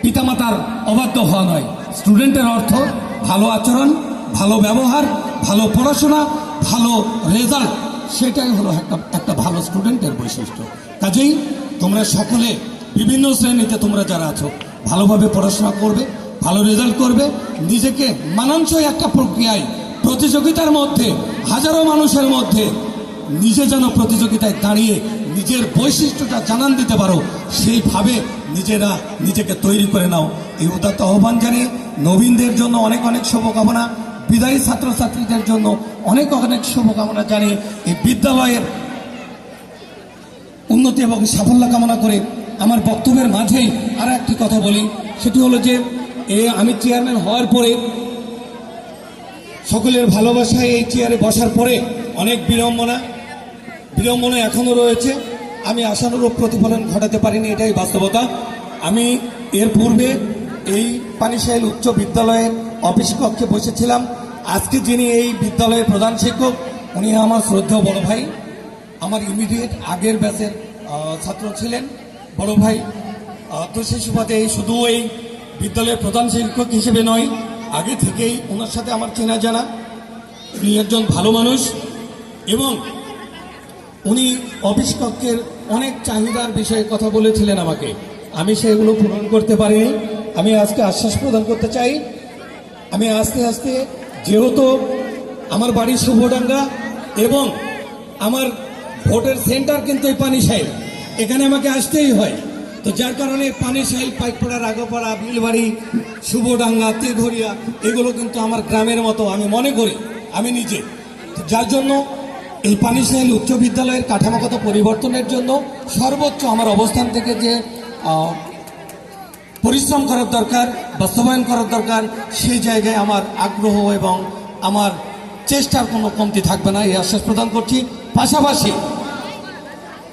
পিতামাতার অবাধ্য হওয়া নয়। স্টুডেন্টের অর্থ ভালো আচরণ, ভালো ব্যবহার, ভালো পড়াশোনা, ভালো রেজাল্ট, সেটাই হলো একটা ভালো স্টুডেন্টের বৈশিষ্ট্য। কাজেই তোমরা সকলে বিভিন্ন শ্রেণীতে তোমরা যারা আছো ভালোভাবে পড়াশোনা করবে, ভালো রেজাল্ট করবে, নিজেকে মানানসই একটা প্রক্রিয়ায় প্রতিযোগিতার মধ্যে হাজারো মানুষের মধ্যে নিজে যেন প্রতিযোগিতায় দাঁড়িয়ে নিজের বৈশিষ্ট্যটা জানান দিতে পারো, সেইভাবে নিজেরা নিজেকে তৈরি করে নাও। এই উদাত্ত আহ্বান জানিয়ে নবীনদের জন্য অনেক অনেক শুভকামনা, বিদায়ী ছাত্রছাত্রীদের জন্য অনেক অনেক শুভকামনা জানিয়ে এই বিদ্যালয়ের উন্নতি এবং সাফল্য কামনা করে আমার বক্তব্যের মাঝেই আর একটি কথা বলি। সেটি হলো যে আমি চেয়ারম্যান হওয়ার পরে সকলের ভালোবাসায় এই চেয়ারে বসার পরে অনেক বিড়ম্বনা এখনও রয়েছে। আমি আশানুরূপ প্রতিফলন ঘটাতে পারিনি, এটাই বাস্তবতা। আমি এর পূর্বে এই পানিশাইল উচ্চ বিদ্যালয়ের অফিস কক্ষে বসেছিলাম। আজকে যিনি এই বিদ্যালয়ের প্রধান শিক্ষক, উনি আমার শ্রদ্ধেয় বড় ভাই, আমার ইমিডিয়েট আগের ব্যাচের ছাত্র ছিলেন বড় ভাই। তো সেই সুবাদে শুধু এই বিদ্যালয়ের প্রধান শিক্ষক হিসেবে নয়, আগে থেকেই ওনার সাথে আমার চেনা জানা। উনি একজন ভালো মানুষ এবং উনি অফিস কক্ষের অনেক চাহিদার বিষয়ে কথা বলেছিলেন আমাকে, আমি সেগুলো পূরণ করতে পারিনি। আমি আজকে আশ্বাস প্রদান করতে চাই আমি আস্তে আস্তে, যেহেতু আমার বাড়ি শুভডাঙ্গা এবং আমার ভোটের সেন্টার কিন্তু এই পানিশাইল, এখানে আমাকে আসতেই হয়। তো যার কারণে পানিশাইল, পাইকপাড়া, রাগাপাড়া, বিলবাড়ি, শুভডাঙ্গা, তেঘরিয়া এগুলো কিন্তু আমার গ্রামের মতো আমি মনে করি আমি নিজে। তো যার জন্য এই পানিশাইল উচ্চ বিদ্যালয়ের কাঠামোগত পরিবর্তনের জন্য সর্বোচ্চ আমার অবস্থান থেকে যে পরিশ্রম করার দরকার, বাস্তবায়ন করার দরকার, সেই জায়গায় আমার আগ্রহ এবং আমার চেষ্টার কোনো কমতি থাকবে না, এই আশ্বাস প্রদান করছি। পাশাপাশি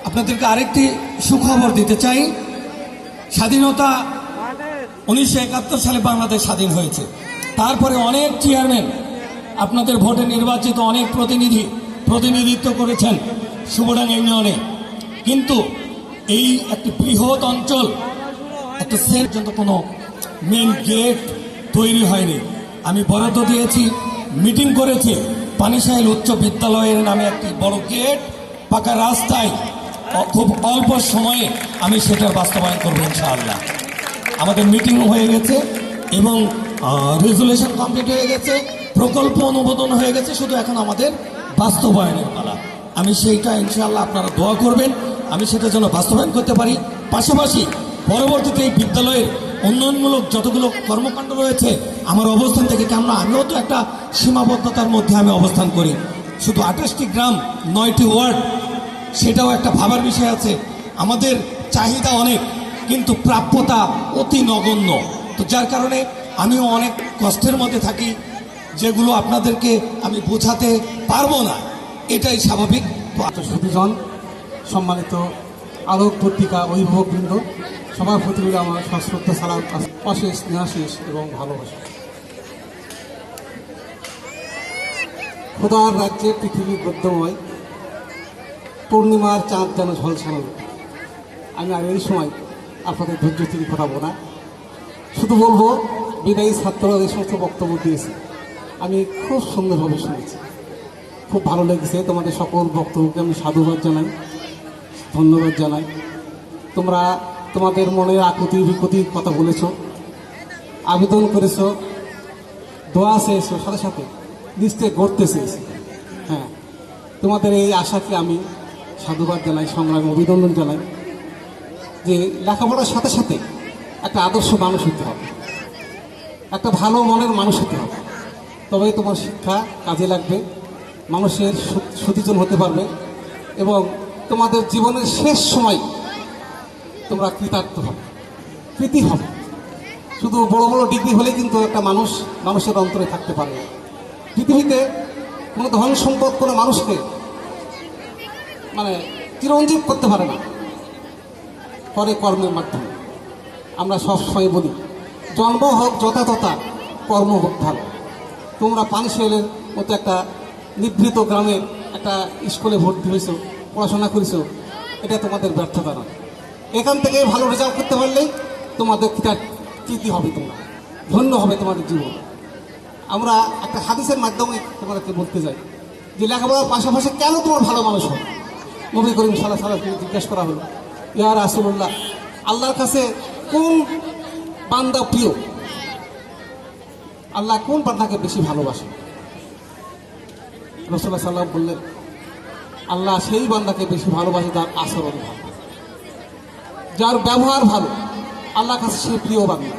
আপনাদেরকে আরেকটি সুখবর দিতে চাই। স্বাধীনতা 1971 সালে বাংলাদেশ স্বাধীন হয়েছে। তারপরে অনেক চেয়ারম্যান, আপনাদের ভোটে নির্বাচিত অনেক প্রতিনিধিত্ব করেছেন শুভডাঙ্গা ইউনিয়নে, কিন্তু এই একটি বৃহৎ অঞ্চল, একটা সেল পর্যন্ত কোনো মেন গেট তৈরি হয়নি। আমি বরাদ্দ দিয়েছি, মিটিং করেছি, পানিশাইল উচ্চ বিদ্যালয়ের নামে একটি বড় গেট, পাকা রাস্তায় খুব অল্প সময়ে আমি সেটার বাস্তবায়ন করবো ইনশাআল্লাহ। আমাদের মিটিং হয়ে গেছে এবং রেজুলেশন কমপ্লিট হয়ে গেছে, প্রকল্প অনুমোদন হয়ে গেছে, শুধু এখন আমাদের বাস্তবায়নের পালা। আমি সেইটা ইনশাআল্লাহ আপনারা দোয়া করবেন, আমি সেটা যেন বাস্তবায়ন করতে পারি। পাশাপাশি পরবর্তীতে এই বিদ্যালয়ের উন্নয়নমূলক যতগুলো কর্মকাণ্ড রয়েছে, আমার অবস্থান থেকে, কেননা আমিও তো একটা সীমাবদ্ধতার মধ্যে আমি অবস্থান করি, শুধু 28টি গ্রাম, 9টি ওয়ার্ড, সেটাও একটা ভাবার বিষয় আছে। আমাদের চাহিদা অনেক, কিন্তু প্রাপ্যতা অতি নগণ্য। তো যার কারণে আমিও অনেক কষ্টের মধ্যে থাকি, যেগুলো আপনাদেরকে আমি বোঝাতে পারবো না, এটাই স্বাভাবিক। সুধীজন, সম্মানিত আলোক পত্রিকা অভিভাবকবৃন্দ, সবার প্রতি আমার সশ্রদ্ধা সালাম, অশেষ স্নেহাশিস এবং ভালোবাসা। খোদার রাজ্যে পৃথিবী গদ্যময়, পূর্ণিমার চাঁদ যেন ঝলসানো। আমি আর এই সময় আপনাদের ধৈর্য থেকে ঘটাবো না, শুধু বলবো বিদায়ী ছাত্ররা যে সমস্ত বক্তব্য দিয়েছে আমি খুব সুন্দরভাবে শুনেছি, খুব ভালো লেগেছে। তোমাদের সকল বক্তব্যকে আমি সাধুবাদ জানাই, ধন্যবাদ জানাই। তোমরা তোমাদের মনের আকুতি বিকুতির কথা বলেছ, আবেদন করেছ, দোয়া চেয়েছো, সাথে সাথে লিস্টে গড়তে চেয়েছি। হ্যাঁ, তোমাদের এই আশাকে আমি সাধুবাদ জানাই, সংগ্রামে অভিনন্দন জানাই। যে লেখাপড়ার সাথে সাথে একটা আদর্শ মানুষ হতে হবে, একটা ভালো মনের মানুষ হতে হবে, তবেই তোমার শিক্ষা কাজে লাগবে, মানুষের সচেতন হতে পারবে এবং তোমাদের জীবনের শেষ সময় তোমরা কৃতার্থ হবে, কৃতি হবে। শুধু বড় বড় ডিগ্রি হলে কিন্তু একটা মানুষের অন্তরে থাকতে পারে। পৃথিবীতে কোনো ধন সম্পদ কোনো মানুষকে চিরঞ্জীব করতে পারে না, করে কর্মের মাধ্যমে। আমরা সবসময় বলি জন্ম হোক যথাযথা, কর্ম হোক ভালো। তোমরা পানিশাইলের মতো একটা নিভৃত গ্রামের একটা স্কুলে ভর্তি হয়েছো, পড়াশোনা করেছো, এটা তোমাদের ব্যর্থতা নয়। এখান থেকে ভালো রেজাল্ট করতে পারলেই তোমাদের কৃতি হবে, তোমরা ধন্য হবে তোমাদের জীবন। আমরা একটা হাদিসের মাধ্যমে তোমাদেরকে বলতে যাই যে লেখাপড়ার পাশাপাশি কেন তোমার ভালো মানুষ হবে। নবী করিম সাল্লাল্লাহু আলাইহি ওয়াসাল্লামকে জিজ্ঞেস করা হলো, ইয়া রাসূলুল্লাহ, আল্লাহর কাছে কোন বান্দা প্রিয়? আল্লাহ কোন বান্দাকে বেশি ভালোবাসে? রাসূলুল্লাহ সাল্লাল্লাহু আলাইহি ওয়াসাল্লাম বললেন, আল্লাহ সেই বান্দাকে বেশি ভালোবাসে যার আচরণ ভালো, যার ব্যবহার ভালো, আল্লাহর কাছে সে প্রিয় বান্দা।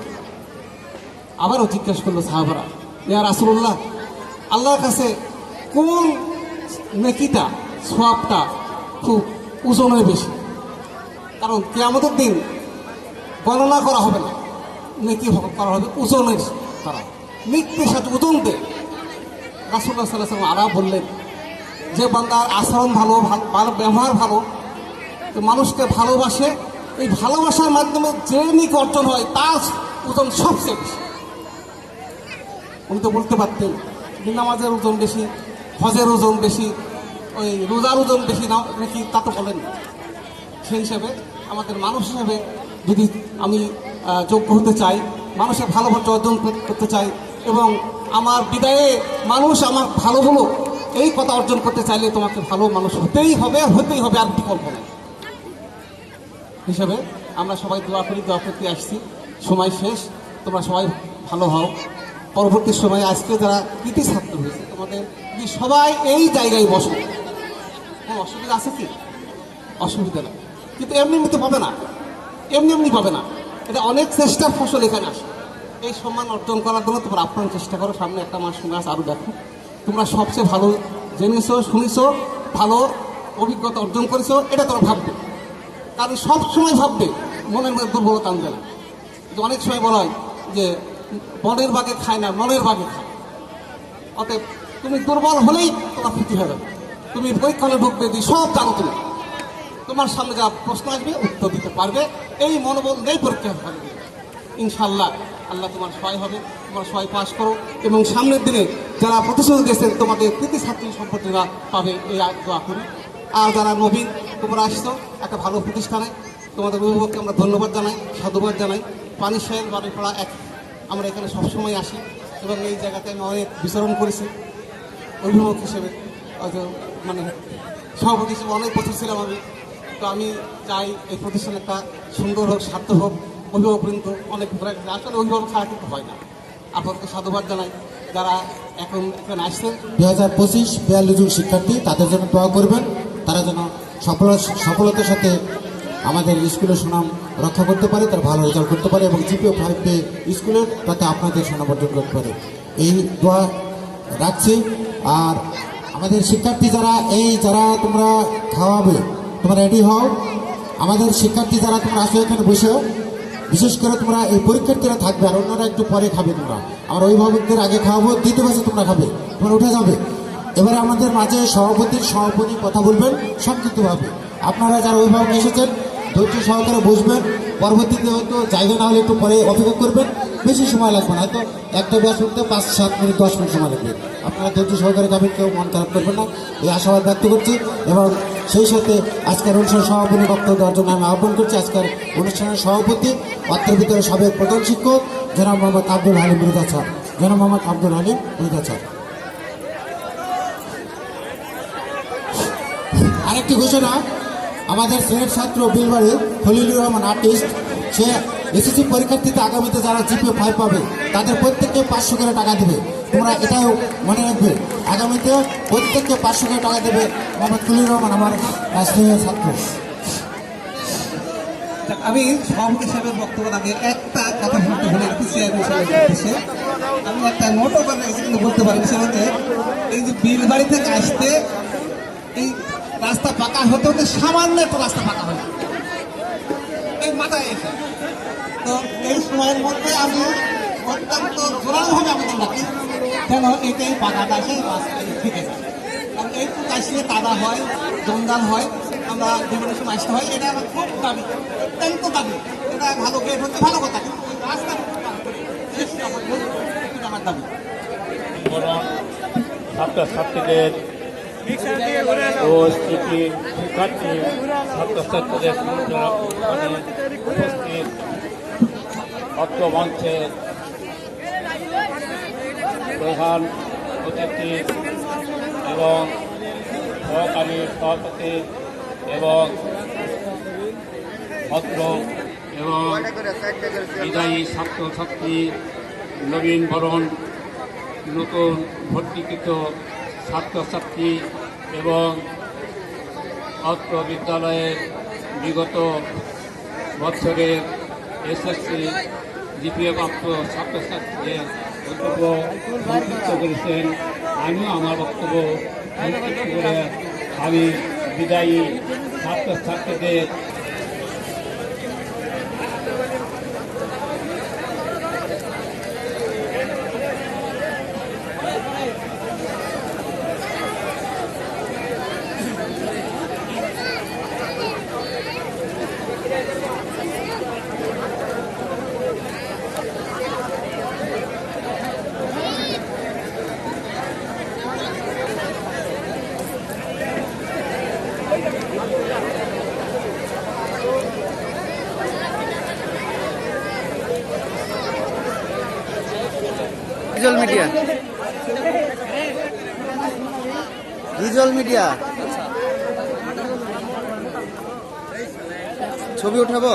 আবারও জিজ্ঞেস করলো সাহাবারা, ইয়া রাসূলুল্লাহ, আল্লাহর কাছে কোন নেকিটা, সওয়াবটা খুব ওজনের বেশি? কারণ কিয়ামতের দিন গণনা করা হবে না, নেকি করা হবে ওজনের দ্বারা, মৃত্যুর সাথে ওজন দেয়। রাসূলুল্লাহ সাল্লাল্লাহু আলাইহি ওয়াসাল্লাম আরও বললেন, যে বান্দার আচরণ ভালো, ব্যবহার ভালো, মানুষকে ভালোবাসে, এই ভালোবাসার মাধ্যমে যে নেকি অর্জন হয় তার ওজন সবচেয়ে বেশি। উনি তো বলতে পারতেন নামাজের ওজন বেশি, হজের ওজন বেশি, ওই রোজার ওজন বেশি না নাকি, তা তো বলেন না। সেই হিসাবে আমাদের মানুষ হিসেবে যদি আমি যোগ্য হতে চাই, মানুষের ভালোবাসা অর্জন করতে চাই এবং আমার বিদায়ে মানুষ আমার ভালো হলো এই কথা অর্জন করতে চাইলে তোমাকে ভালো মানুষ হতেই হবে, আর বিকল্প নেই। হিসাবে আমরা সবাই দোয়া করতে আসছি, সময় শেষ, তোমরা সবাই ভালো হও, পরবর্তী সময়ে আজকে যারা কৃতি ছাত্র হয়েছে তোমাদের যদি সবাই এই জায়গায় বসো, কোনো অসুবিধা আছে কি? অসুবিধা নেই, কিন্তু এমনি এমনি তো পাবে না, এমনি এমনি পাবে না। এটা অনেক চেষ্টার ফসল এখানে আসে। এই সম্মান অর্জন করার জন্য তোমরা আপ্রাণ চেষ্টা করো। সামনে একটা মাস সময় আছে, আরও দেখো তোমরা সবচেয়ে ভালো জেনেছো, শুনেছো, ভালো অভিজ্ঞতা অর্জন করেছো, এটা তোমরা ভাববে। কারণ সব সময় ভাববে, মনের মধ্যে দুর্বলতা আনবে না। অনেক সময় বলা হয় যে বনের বাগে খায় না, মনের বাগে খায়। অতএব তুমি দুর্বল হলেই তোমার ক্ষতি হয়ে যাবে। তুমি পরীক্ষা হলে ঢুকবে, দিয়ে সব জানো তুমি, তোমার সামনে যা প্রশ্ন আসবে উত্তর দিতে পারবে, এই মনোবল নেই পরীক্ষা থাকবে। ইনশাল্লাহ আল্লাহ তোমার সহায় হবে, তোমার সহায় পাস করো, এবং সামনের দিনে যারা প্রতিশ্রুতি দিয়েছেন তোমাদের কৃতি ছাত্রী সম্পর্কীরা পাবে, এই দোয়া করি। আর যারা নবীন তোমরা আসছো একটা ভালো প্রতিষ্ঠানে, তোমাদের অভিভাবককে আমরা ধন্যবাদ জানাই, সাধুবাদ জানাই। পানি সাহেব বাড়িপাড়া এক, আমরা এখানে সবসময় আসি এবং এই জায়গাতে আমি অনেক বিচরণ করেছি অভিভাবক হিসেবে, হয়তো মানে সভাপতি হিসেবে অনেক বছর ছিলাম আমি। তো আমি চাই এই প্রতিষ্ঠান একটা সুন্দর হোক, সার্থক হোক। অভিভাবকবৃন্দ অনেক ঘুরে গেছে, আসলে অভিভাবক ছাড়া কিন্তু হয় না। আপনাদেরকে সাধুবাদ জানাই যারা এখন এখানে আসছেন। 2025 42 জন শিক্ষার্থী, তাদের জন্য দোয়া করবেন, তারা যেন সফলতার সাথে আমাদের স্কুলের সুনাম রক্ষা করতে পারে, তারা ভালো রেজাল্ট করতে পারে এবং জিপিএ 5 পেয়ে স্কুলের তাতে আপনাদের সুনাম অর্জন করতে পারে, এই দোয়া রাখছি। আর আমাদের শিক্ষার্থী যারা তোমরা খাওয়াবে, তোমরা রেডি হও। আমাদের শিক্ষার্থী যারা তোমরা আসো এখানে বসে, বিশেষ করে তোমরা এই পরীক্ষার্থীরা থাকবে, আর অন্যরা একটু পরে খাবে। তোমরা আমরা অভিভাবকদের আগে খাওয়াবো, দ্বিতীয় বাসে তোমরা খাবে, তোমরা উঠে যাবে। এবারে আমাদের মাঝে সভাপতি কথা বলবেন সংক্ষিপ্তভাবে। আপনারা যারা অভিভাবক এসেছেন ধৈর্য সহকারে বসবেন, পরবর্তীতে হয়তো জায়গা না হলে একটু পরে অপেক্ষা করবেন, বেশি সময় লাগবে না, হয়তো একটা ব্যাস উঠতে 5-7 মিনিট 10 মিনিট সময় লাগবে। আপনারা ধৈর্য সহকারে খাবেন, কেউ মন খারাপ করবেন না, এই আশাবাদ ব্যক্ত করছি। এবং সেই সাথে আজকের অনুষ্ঠানের সভাপতি বক্তব্য দেওয়ার জন্য আমি আহ্বান করছি আজকের অনুষ্ঠানের সভাপতি, অত্র ভিতরে সাবেক প্রধান শিক্ষক জনাব মোহাম্মদ আব্দুল হালিম মৃধা স্যার। জনাব মোহাম্মদ আব্দুল হালিম মৃধা স্যার। আরেকটি ঘোষণা, আমাদের সিলেট ছাত্র বিলবাড়ির খলিলুর রহমান আর্টিস্ট, সে এসএসসি পরীক্ষার্থীতে আগামীতে যারা জিপিএ 5 পাবে তাদের প্রত্যেককে 500 করে টাকা দেবে। তোমরা এটাও মনে রাখবে, আগামীতে প্রত্যেককে 500 করে টাকা দেবে মোহাম্মদ খলিলুর রহমান, আমার স্নেহের ছাত্র। আমি সভাপতি সাহেবের বক্তব্য আগে একটা কথা বলতে ভুলে গেছি। আমি একটা নোটও করে রেখেছি, কিন্তু বলতে পারি সেটা হচ্ছে এই যে বিলবাড়ি থেকে আসতে এই রাস্তা পাকা হতে হতে সামান্য একটা রাস্তা পাকা হয় এই মাথায় এসে। তো এই সময়ের মধ্যে আমি অত্যন্ত জোরালোভাবে আমাদের ডাকি কেন এটাই পাকাটা আসে ঠিক আছে। কারণ একটু আসলে কাদা হয়, জঞ্জাল হয়, আমরা বিভিন্ন সময় আসতে হয়, এটা আমার খুব দাবি, অত্যন্ত দাবি। এটা ভালো গেট হচ্ছে ভালো কথা, কিন্তু রাস্তা আমার দাবি। ছাত্রছাত্রীদের ও শিক্ষার্থী ছাত্রছাত্রীদের উপস্থিত অত্র মঞ্চের প্রধান অতিথি এবং সহকারী সভাপতি এবং অত্র এবং বিদায়ী ছাত্রছাত্রী, নবীন বরণ, নতুন ভর্তিকৃত ছাত্রছাত্রী এবং অত্র বিদ্যালয়ের বিগত বছরের এসএসসি জিপিএ প্রাপ্ত ছাত্রছাত্রীদের বক্তব্য সংক্ষিপ্ত করেছেন। আমিও আমার বক্তব্য সংক্ষিপ্ত করে আমি বিদায়ী ছাত্রছাত্রীদের ভিজুয়াল মিডিয়া ছবি উঠাবো।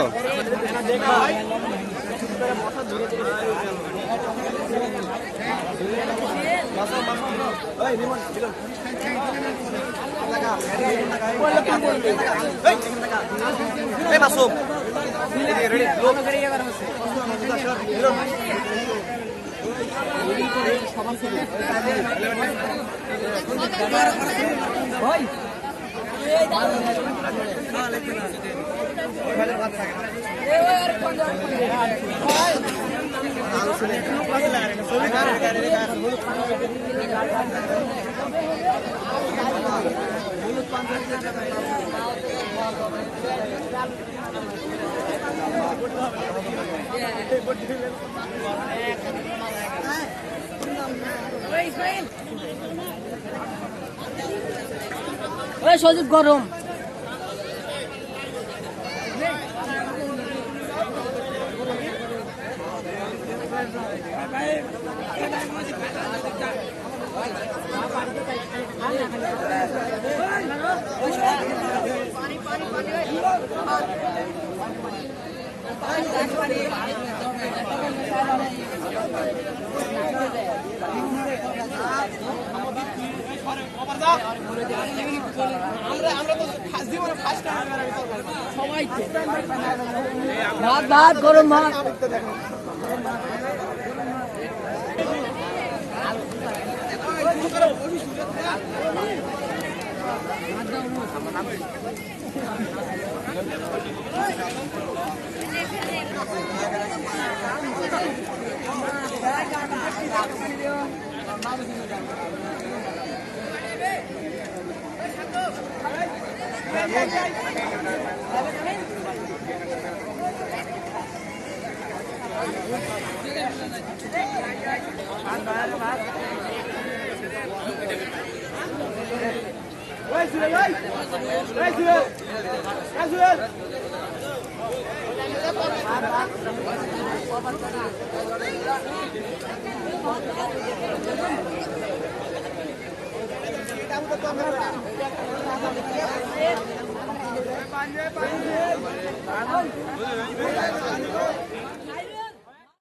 সজীব গরম ভাত গরম ভাত